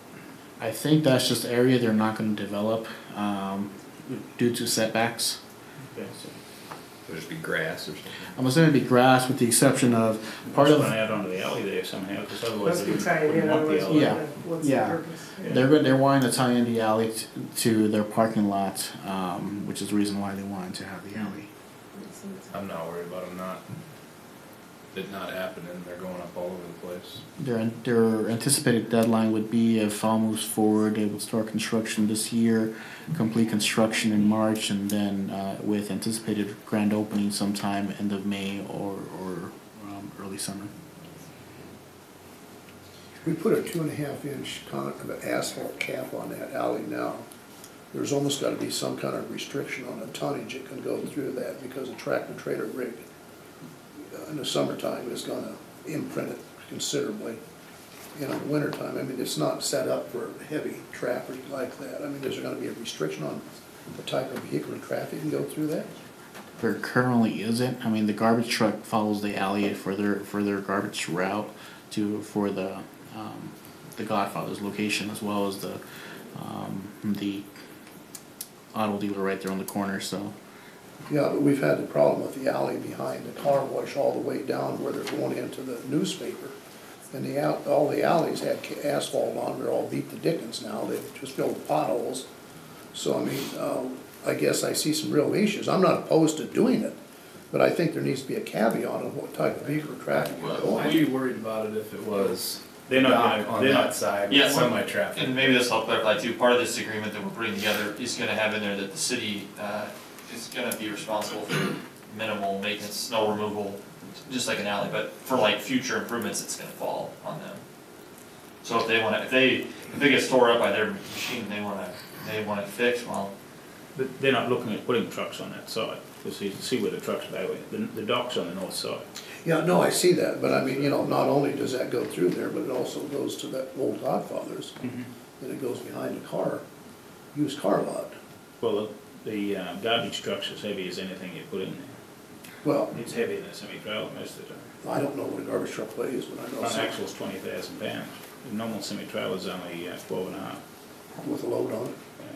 I think that's just area they're not going to develop due to setbacks. Okay. So It'll just be grass or something. I'm assuming it'd be grass with the exception of part of. Run out onto the alley there somehow, because otherwise Must they be tied wouldn't in, want the otherwise alley. Yeah. what's the Yeah. purpose? They're wanting to tie in the alley to their parking lot, which is the reason why they wanted to have the alley. I'm not worried about them it not happening. They're going up all over the place. Their anticipated deadline would be, if all moves forward, they would start construction this year, complete construction in March, and then with anticipated grand opening sometime end of May or early summer. We put a 2.5-inch asphalt cap on that alley now. There's almost got to be some kind of restriction on the tonnage that can go through that, because a tractor trailer rig in the summertime is going to imprint it considerably. In the wintertime, I mean, it's not set up for heavy traffic like that. I mean, is there going to be a restriction on the type of vehicular traffic can go through that? There currently isn't. I mean, the garbage truck follows the alley for their garbage route for the Godfather's location, as well as the auto dealer right there on the corner. So. Yeah, but we've had the problem with the alley behind the car wash all the way down where they're going into the newspaper. And all the alleys had asphalt on, they're all beat to dickens now, they've just filled with potholes. So, I mean, I guess I see some real issues. I'm not opposed to doing it, but I think there needs to be a caveat on what type of vehicular traffic is going. I'd be worried about it if it was They're not on they're that not side Yeah, with semi-traffic. And maybe this will clarify too, part of this agreement that we're putting together is gonna have in there that the city, is gonna be responsible for minimal maintenance, snow removal, just like an alley, but for like future improvements, it's gonna fall on them. So if they get tore up by their machine and they want it fixed, well. But they're not looking at putting trucks on that side, because you can see where the trucks go. The dock's on the north side. Yeah, no, I see that, but I mean, you know, not only does that go through there, but it also goes to that old Godfather's, and it goes behind the used car lot. Well, the garbage truck's as heavy as anything you put in there. Well, It's heavier than a semi-trailer most of the time. I don't know what a garbage truck weighs, but I know Front some axle's 20,000 pounds. The normal semi-trailer's only 12 and a half. with a load on it. Yeah.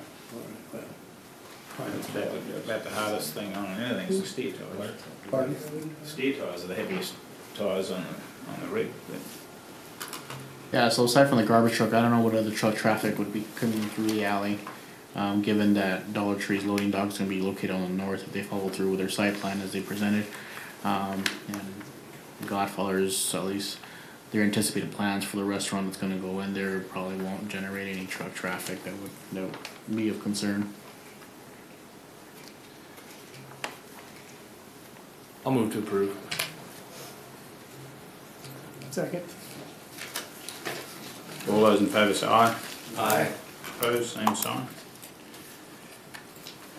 All right, well, It's about the hardest thing on anything is the steer tires. pardon? Steer tires are the heaviest tires on the rig. Yeah, so aside from the garbage truck, I don't know what other truck traffic would be coming through the alley, given that Dollar Tree's loading dock is going to be located on the north if they follow through with their site plan as they presented. And Godfather's, at least their anticipated plans for the restaurant that's going to go in there, probably won't generate any truck traffic that would be of concern. I'll move to approve. Second. All those in favour say aye. Aye. Opposed, same sign.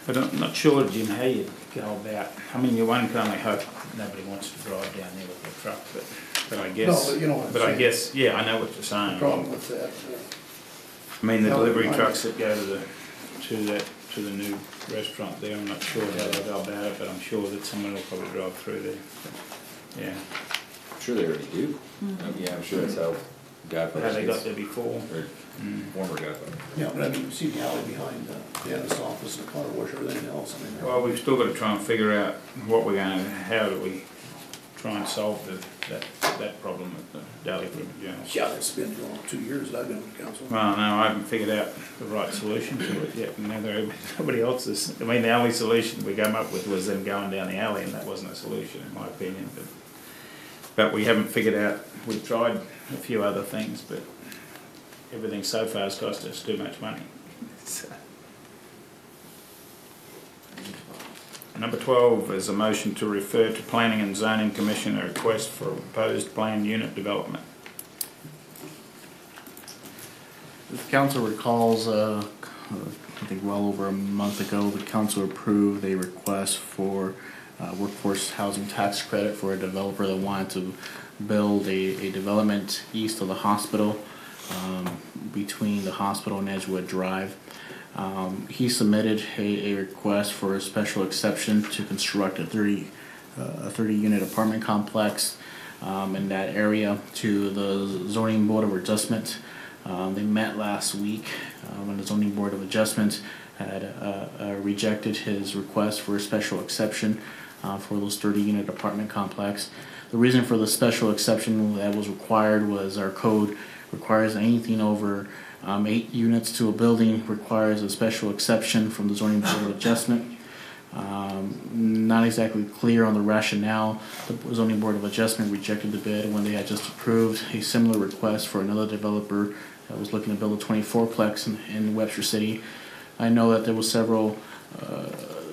But I'm not sure, Jim, how you go about, I mean, you one can only hope nobody wants to drive down there with their truck, but I guess. No, but you know what I'm But I saying. guess, yeah, I know what you're saying. Problem with that. I mean, the No, delivery I- trucks that go to the new restaurant there, I'm not sure how they'll go about it, but I'm sure that someone will probably drive through there. But, yeah, I'm sure they already do. Yeah, I'm sure that's how Godfather. how they got there before. Or former Godfather. Yeah, but I mean, you see the alley behind the dentist office, the car wash, everything else, I mean. Well, we've still got to try and figure out what we're going to, how do we try and solve that problem at the Daly River Journal. Yeah, it's been 2 years that I've been on council. Well, no, I haven't figured out the right solution to it yet, and nobody else is. I mean, the only solution we came up with was them going down the alley, and that wasn't a solution, in my opinion. But we haven't figured out. We've tried a few other things, but everything so far has cost us too much money. So. Number 12 is a motion to refer to Planning and Zoning Commission a request for a proposed planned unit development. If the council recalls, I think well over a month ago, the council approved a request for workforce housing tax credit for a developer that wanted to build a development east of the hospital, between the hospital and Edgewood Drive. He submitted a request for a special exception to construct a 30-unit apartment complex in that area to the Zoning Board of Adjustment. They met last week when the Zoning Board of Adjustment had rejected his request for a special exception for those 30-unit apartment complex. The reason for the special exception that was required was our code requires anything over 8 units to a building requires a special exception from the Zoning Board of Adjustment. Not exactly clear on the rationale. The Zoning Board of Adjustment rejected the bid when they had just approved a similar request for another developer that was looking to build a 24-plex in Webster City. I know that there were several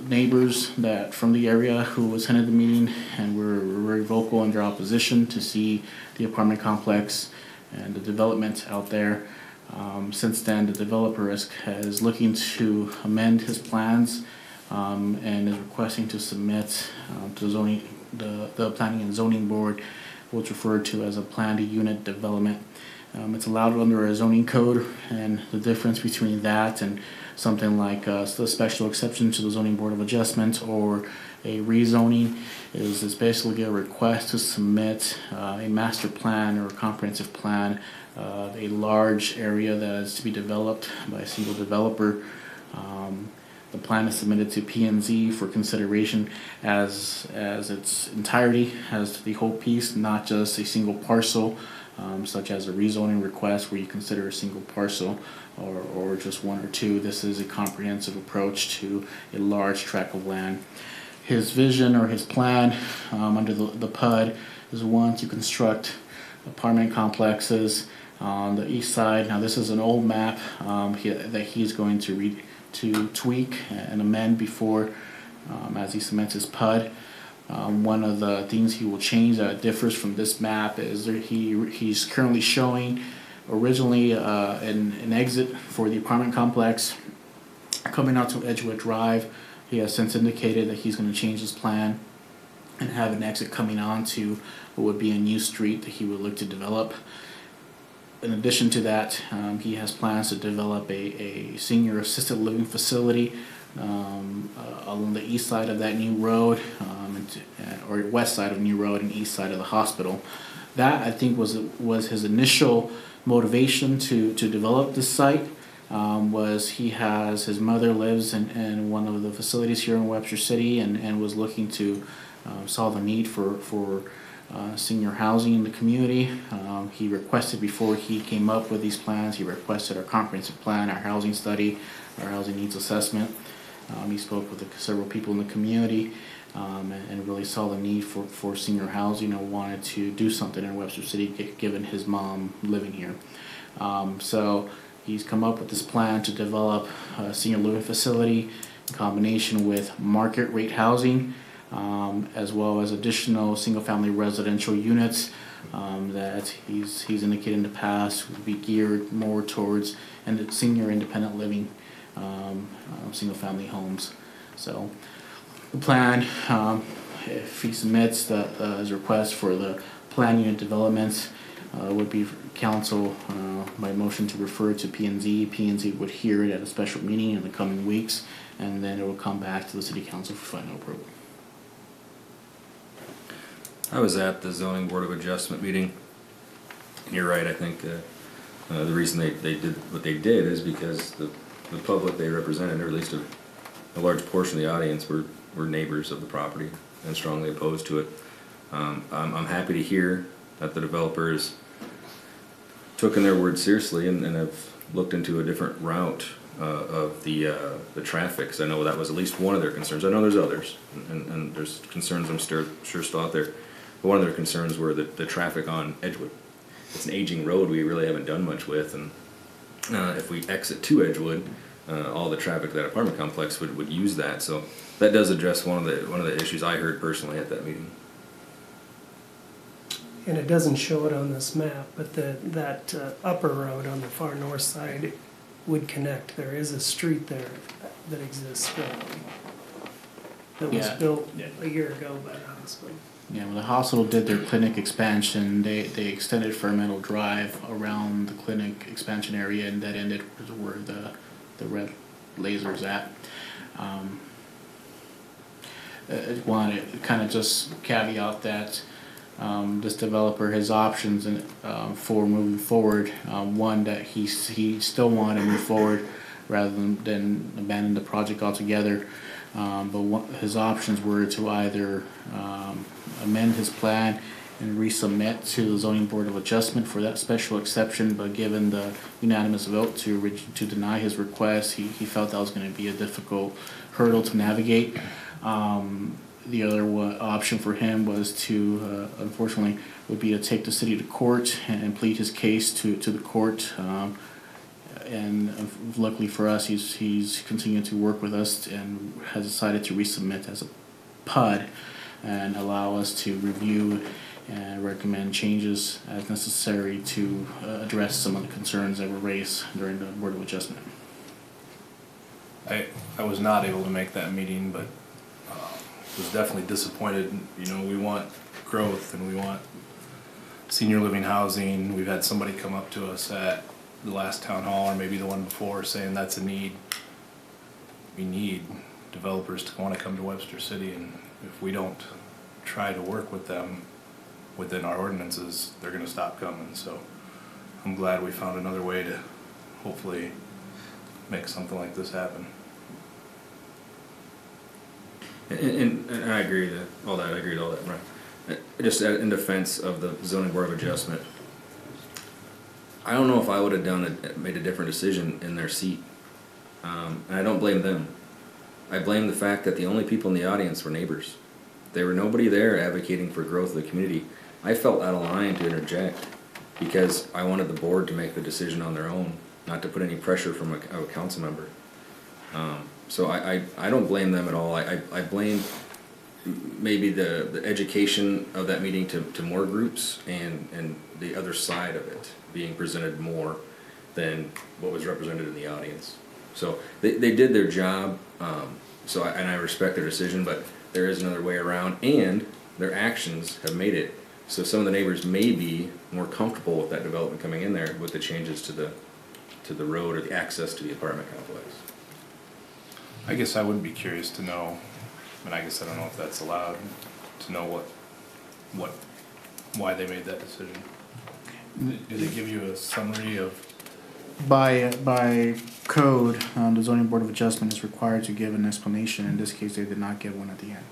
neighbors that from the area who attended the meeting and were very vocal in their opposition to see the apartment complex and the development out there. Since then, the developer is looking to amend his plans and is requesting to submit to the Planning and Zoning Board, what's referred to as a planned unit development. It's allowed under a zoning code, and the difference between that and something like a special exception to the Zoning Board of Adjustment or a rezoning is basically a request to submit a master plan or a comprehensive plan of a large area that is to be developed by a single developer. The plan is submitted to P&Z for consideration as its entirety, as the whole piece, not just a single parcel, such as a rezoning request where you consider a single parcel or just one or two. This is a comprehensive approach to a large tract of land. His vision or his plan under the PUD is one to construct apartment complexes on the east side. Now this is an old map that he's going to tweak and amend before as he submits his PUD. One of the things he will change that differs from this map is that he's currently showing originally an exit for the apartment complex coming out to Edgewood Drive. He has since indicated that he's going to change his plan and have an exit coming on to what would be a new street that he would look to develop. In addition to that, he has plans to develop a senior assisted living facility along the east side of that new road, or west side of New Road and east side of the hospital. That, I think, was his initial motivation to develop this site. Was his mother lives in one of the facilities here in Webster City and was looking to solve a need for senior housing in the community. He requested, before he came up with these plans, he requested our comprehensive plan, our housing study, our housing needs assessment. He spoke with several people in the community and really saw the need for senior housing and wanted to do something in Webster City given his mom living here. So he's come up with this plan to develop a senior living facility in combination with market rate housing, as well as additional single-family residential units that he's indicated in the past would be geared more towards senior independent living single-family homes. So the plan, if he submits his request for the plan unit developments, would be for council by motion to refer to P&Z. P&Z would hear it at a special meeting in the coming weeks, and then it will come back to the city council for final approval. I was at the zoning board of adjustment meeting. You're right, I think the reason they did what they did is because the public they represented, or at least a large portion of the audience, were neighbors of the property and strongly opposed to it. I'm happy to hear that the developers took in their word seriously and have looked into a different route of the traffic, because I know that was at least one of their concerns. I know there's others, and there's concerns I'm sure still out there, but one of their concerns were the traffic on Edgewood. It's an aging road we really haven't done much with, and if we exit to Edgewood, all the traffic to that apartment complex would use that. So that does address one of the issues I heard personally at that meeting. And it doesn't show it on this map, but that upper road on the far north side would connect. There is a street there that exists currently. That was built a year ago by the hospital. Yeah, when the hospital did their clinic expansion, they extended Fermetto Drive around the clinic expansion area, and that ended where the red laser's at. I wanted to kind of just caveat that this developer, his options for moving forward, one, that he still wanted to move forward rather than abandon the project altogether. But his options were to either amend his plan and resubmit to the zoning board of adjustment for that special exception, but given the unanimous vote to deny his request, he felt that was going to be a difficult hurdle to navigate. The other option for him was to, unfortunately, would be to take the city to court and plead his case to the court. And luckily for us, he's continued to work with us and has decided to resubmit as a PUD and allow us to review and recommend changes as necessary to address some of the concerns that were raised during the Board of Adjustment. I was not able to make that meeting, but was definitely disappointed. You know, we want growth and we want senior living housing. We've had somebody come up to us at the last town hall, or maybe the one before, saying that's a need. We need developers to want to come to Webster City, and if we don't try to work with them within our ordinances, they're going to stop coming. So I'm glad we found another way to hopefully make something like this happen. And I agree with all that. I agree with all that, right? Just in defense of the zoning board of adjustment, I don't know if I would have made a different decision in their seat, and I don't blame them. I blame the fact that the only people in the audience were neighbors. There were nobody there advocating for growth of the community. I felt out of line to interject because I wanted the board to make the decision on their own, not to put any pressure from a council member. So I don't blame them at all. I blame maybe the education of that meeting to more groups and the other side of it being presented more than what was represented in the audience. So they did their job, and I respect their decision, but there is another way around, and their actions have made it so some of the neighbors may be more comfortable with that development coming in there with the changes to the road or the access to the apartment complex. I guess I would be curious to know, and I guess I don't know if that's allowed, to know why they made that decision. Do they give you a summary of? By code, the zoning board of adjustment is required to give an explanation. In this case, they did not give one at the end.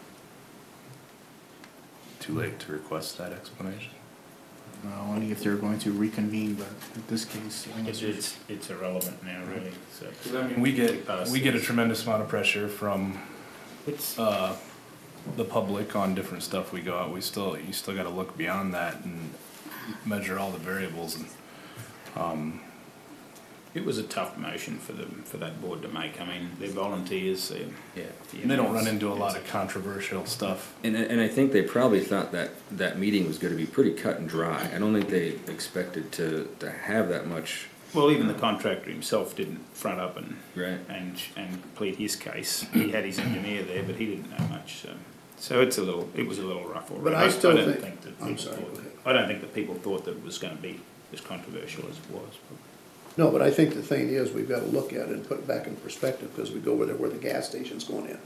Too late to request that explanation? Only if they're going to reconvene, but in this case, It's irrelevant now, really. So, 'cause I mean, we get a tremendous amount of pressure from the public on different stuff we go out. You still got to look beyond that and measure all the variables. And it was a tough motion for that board to make. I mean, they're volunteers. and they don't run into a lot of controversial stuff. And I think they probably thought that meeting was going to be pretty cut and dry. I don't think they expected to have that much Well, even the contractor himself didn't front up and Right. and plead his case. He had his engineer there, but he didn't know much. So it was a little rough already. But I still don't think- that I'm people sorry, thought- go ahead. I don't think that people thought that it was going to be as controversial as it was. No, but I think the thing is, we've got to look at it and put it back in perspective, because we go over there where the gas station's going in.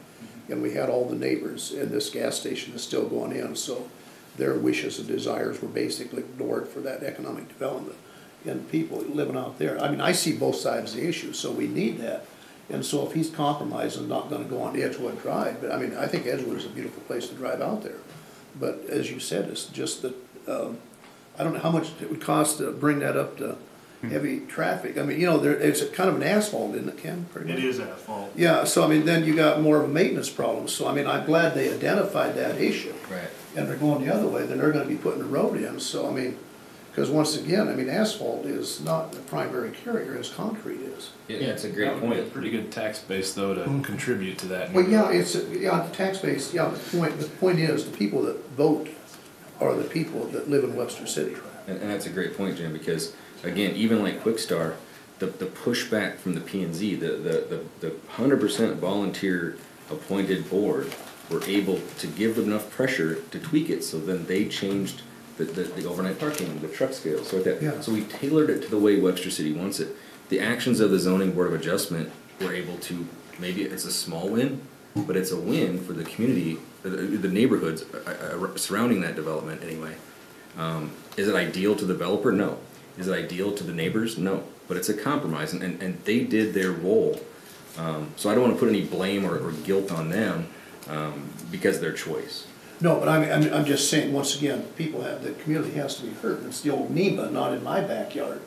And we had all the neighbors, and this gas station is still going in, so their wishes and desires were basically ignored for that economic development. And people living out there, I mean, I see both sides of the issue, so we need that. And so if he's compromising, not gonna go on Edgewood Drive, but I mean, I think Edgewood is a beautiful place to drive out there. But as you said, it's just that, I don't know how much it would cost to bring that up to heavy traffic. I mean, you know, it's a kind of an asphalt, isn't it, Ken? Pretty It much? is asphalt. Yeah, so I mean, then you got more of a maintenance problem. So I mean, I'm glad they identified that issue. Right. And they're going the other way, then they're gonna be putting the road in. So I mean, because once again, I mean, asphalt is not the primary carrier as concrete is. Yeah, it's a That great would be a point. pretty good tax base though to contribute to that. Well, yeah, the tax base, yeah, the point is, the people that vote are the people that live in Webster City. And that's a great point, Jim, because again, even like Quickstar, the pushback from the P&Z, the 100% volunteer appointed board were able to give them enough pressure to tweak it, so then they changed the overnight parking, the truck scale, so like that. Yeah. So we tailored it to the way Webster City wants it. The actions of the zoning board of adjustment were able to, maybe it's a small win, but it's a win for the community, the neighborhoods surrounding that development anyway. Is it ideal to the developer? No. Is it ideal to the neighbors? No. But it's a compromise, and they did their role. So I don't want to put any blame or guilt on them because of their choice. No, but I'm just saying, once again, the community has to be heard. It's the old NEMA, not in my backyard.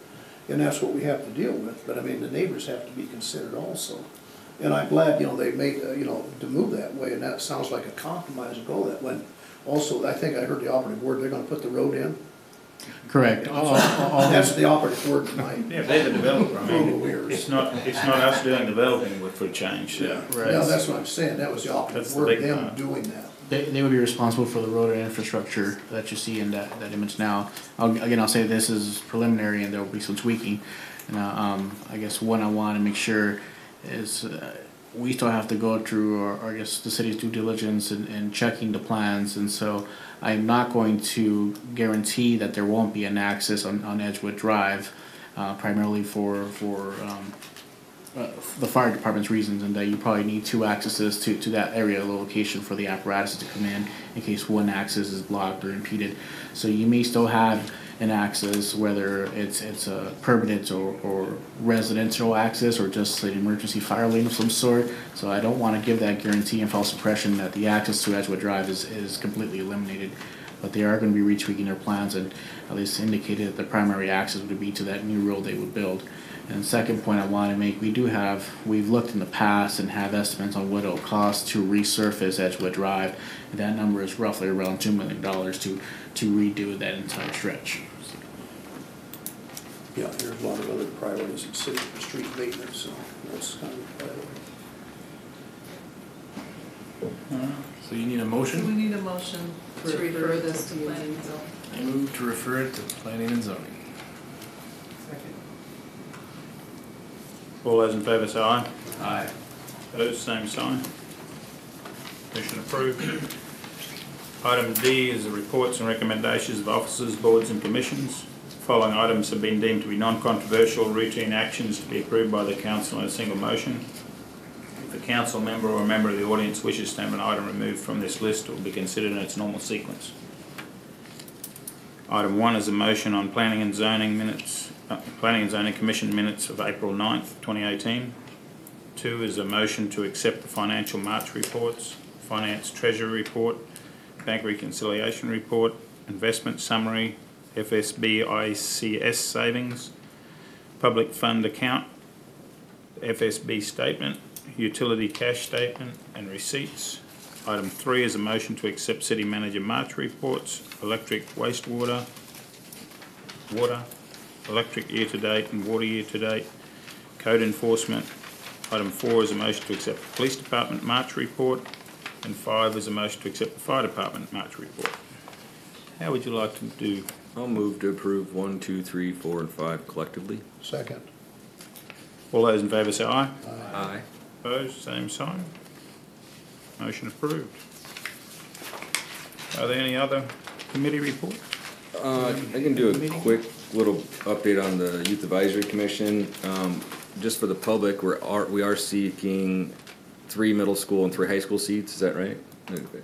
And that's what we have to deal with. But I mean, the neighbors have to be considered also. And I'm glad, you know, they made, you know, to move that way, and that sounds like a compromise to go that way. Also, I think I heard the operative word, they're gonna put the road in. Correct. That's the operative word tonight. Yeah, they're the developer. I mean, Over here. it's not us doing developing for a change. Yeah, that's what I'm saying. That was the operative That's the word, big them part. doing that. They would be responsible for the road and infrastructure that you see in that image now. I'll say this is preliminary and there will be some tweaking. And I guess what I want to make sure is we still have to go through, or I guess the city's due diligence and checking the plans. And so I'm not going to guarantee that there won't be an access on Edgewood Drive, primarily for the fire department's reasons, and that you probably need two accesses to that area location for the apparatus to come in case one access is blocked or impeded. So you may still have an access, whether it's a permanent or residential access or just an emergency fire lane of some sort. So I don't want to give that guarantee and false impression that the access to Edgewood Drive is completely eliminated. But they are going to be retweaking their plans and at least indicated that the primary access would be to that new road they would build. And the second point I want to make, we've looked in the past and have estimates on what it'll cost to resurface Edgewood Drive. And that number is roughly around $2 million to redo that entire stretch. Yeah, there's a lot of other priorities in city for street maintenance, so that's kind of a priority. So you need a So we motion? need a motion to refer this to planning and zoning. I move to refer it to planning and zoning. All those in favour say aye. Aye. Opposed, same sign. Motion approved. Item D is the reports and recommendations of officers, boards and commissions. Following items have been deemed to be non-controversial routine actions to be approved by the council in a single motion. If a council member or a member of the audience wishes to have an item removed from this list, it will be considered in its normal sequence. Item 1 is a motion on Planning and Zoning minutes, Planning and Zoning Commission minutes of April 9th, 2018. 2 is a motion to accept the financial March reports, Finance Treasury Report, Bank Reconciliation Report, Investment Summary, FSB ICS Savings, Public Fund Account, FSB Statement, Utility Cash Statement and Receipts. Item 3 is a motion to accept City Manager March reports, electric, wastewater, water, electric year-to-date and water year-to-date, code enforcement. Item 4 is a motion to accept the Police Department March report, and 5 is a motion to accept the Fire Department March report. How would you like to do? I'll move to approve 1, 2, 3, 4, and 5 collectively. Second. All those in favour say aye. Aye. Opposed, same sign. Motion approved. Are there any other committee reports? I can do a quick little update on the Youth Advisory Commission. Just for the public, we are seeking 3 middle school and 3 high school seats, is that right? Okay.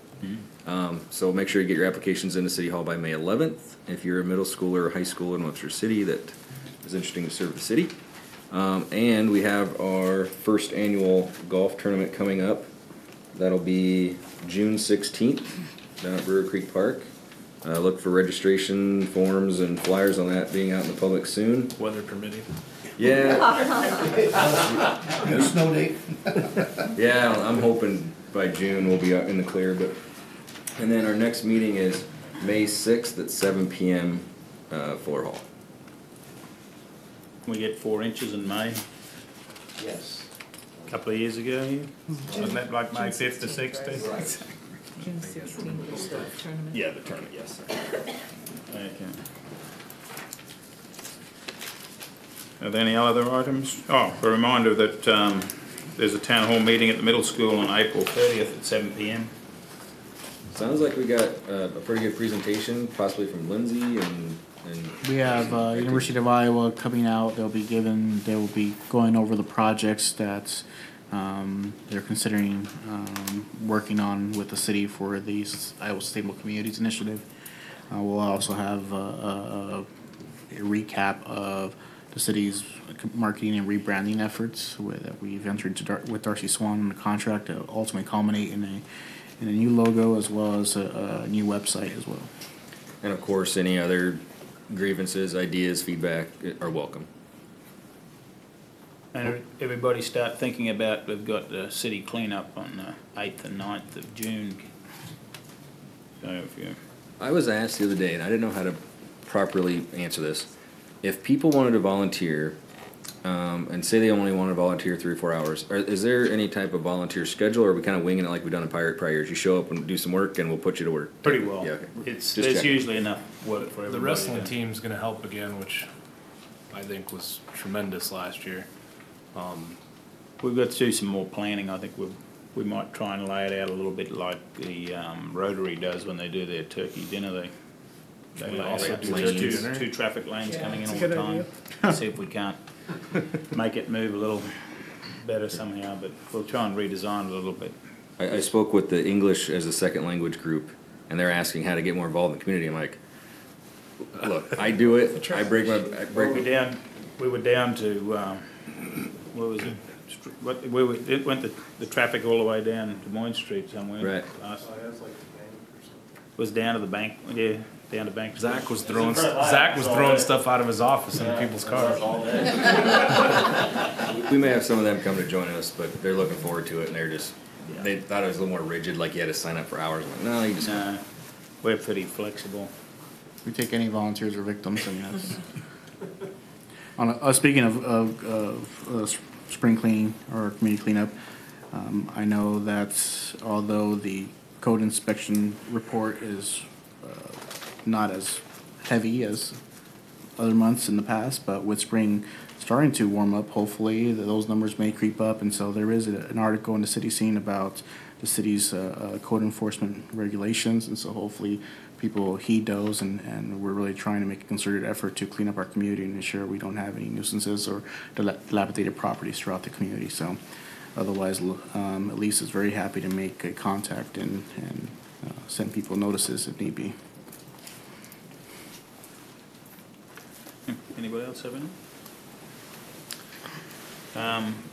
So make sure you get your applications into City Hall by May 11th. If you're a middle schooler or high schooler in Webster City that is interested to serve the city. And we have our first annual golf tournament coming up. That'll be June 16th down at Brewer Creek Park. Look for registration forms and flyers on that being out in the public soon. Weather permitting. Yeah. No snow date? Yeah, I'm hoping by June we'll be out in the clear. And then our next meeting is May 6th at 7 p.m. Fuller Hall. We get 4 inches in May, Yes. a couple of years ago here. Wasn't that like May 5th to 6th? June 16th is the tournament. Yeah, the tournament, yes. Okay. Are there any other items? Oh, a reminder that there's a town hall meeting at the middle school on April 30th at 7 p.m. Sounds like we got a pretty good presentation, possibly from Lindsay and We have University of Iowa coming out. They will be going over the projects that they're considering working on with the city for the Iowa Sustainable Communities Initiative. We'll also have a recap of the city's marketing and rebranding efforts that we've entered into with Darcy Swan on the contract to ultimately culminate in a new logo as well as a new website as well. of course any other grievances, ideas, feedback are welcome. And everybody start thinking about, we've got the city cleanup on the 8th and 9th of June. So if you... I was asked the other day, and I didn't know how to properly answer this. If people wanted to volunteer, and say they only want to volunteer 3 or 4 hours, is there any type of volunteer schedule, or are we kind of winging it like we've done in prior years? You show up and do some work, and we'll put you to work. Pretty well. Yeah, okay. There's checking. usually enough work for everybody. The wrestling team's gonna help again, which I think was tremendous last year. We've got to do some more planning. I think we might try and lay it out a little bit like the Rotary does when they do their turkey dinner. They We lay also out do two, turkey dinner. 2 traffic lanes coming in that's all a the good time. See if we can't make it move a little better somehow, but we'll try and redesign it a little bit. I spoke with the English as a second language group, and they're asking how to get more involved in the community. I'm like, look, I do it. We were down to where was it? It went the traffic all the way down Des Moines Street somewhere. Right. Was down to the bank. Yeah, down to Bank. Zach was throwing stuff out of his office into people's cars. We may have some of them come to join us, but they're looking forward to it, and they thought it was a little more rigid, like you had to sign up for hours. I'm like, no, you just No, we're pretty flexible. We take any volunteers or victims, and that's. Speaking of spring cleaning or community cleanup, I know that although the code inspection report is not as heavy as other months in the past, but with spring starting to warm up, hopefully those numbers may creep up, and so there is an article in the City Scene about the city's code enforcement regulations, and so hopefully people heed those, and we're really trying to make a concerted effort to clean up our community and ensure we don't have any nuisances or dilapidated properties throughout the community. So otherwise, Elise is very happy to make a contact and send people notices if need be. Anybody else have any?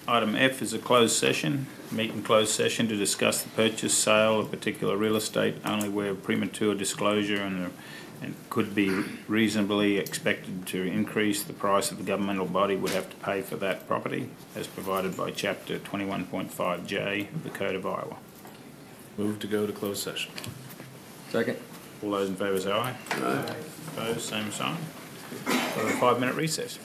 Item F is a closed session. Meet in closed session to discuss the purchase, sale of particular real estate only where premature disclosure and could be reasonably expected to increase the price of the governmental body would have to pay for that property, as provided by Chapter 21.5J of the Code of Iowa. Move to go to closed session. second. All those in favour say aye. Aye. Opposed, same sign. For a 5-minute recess.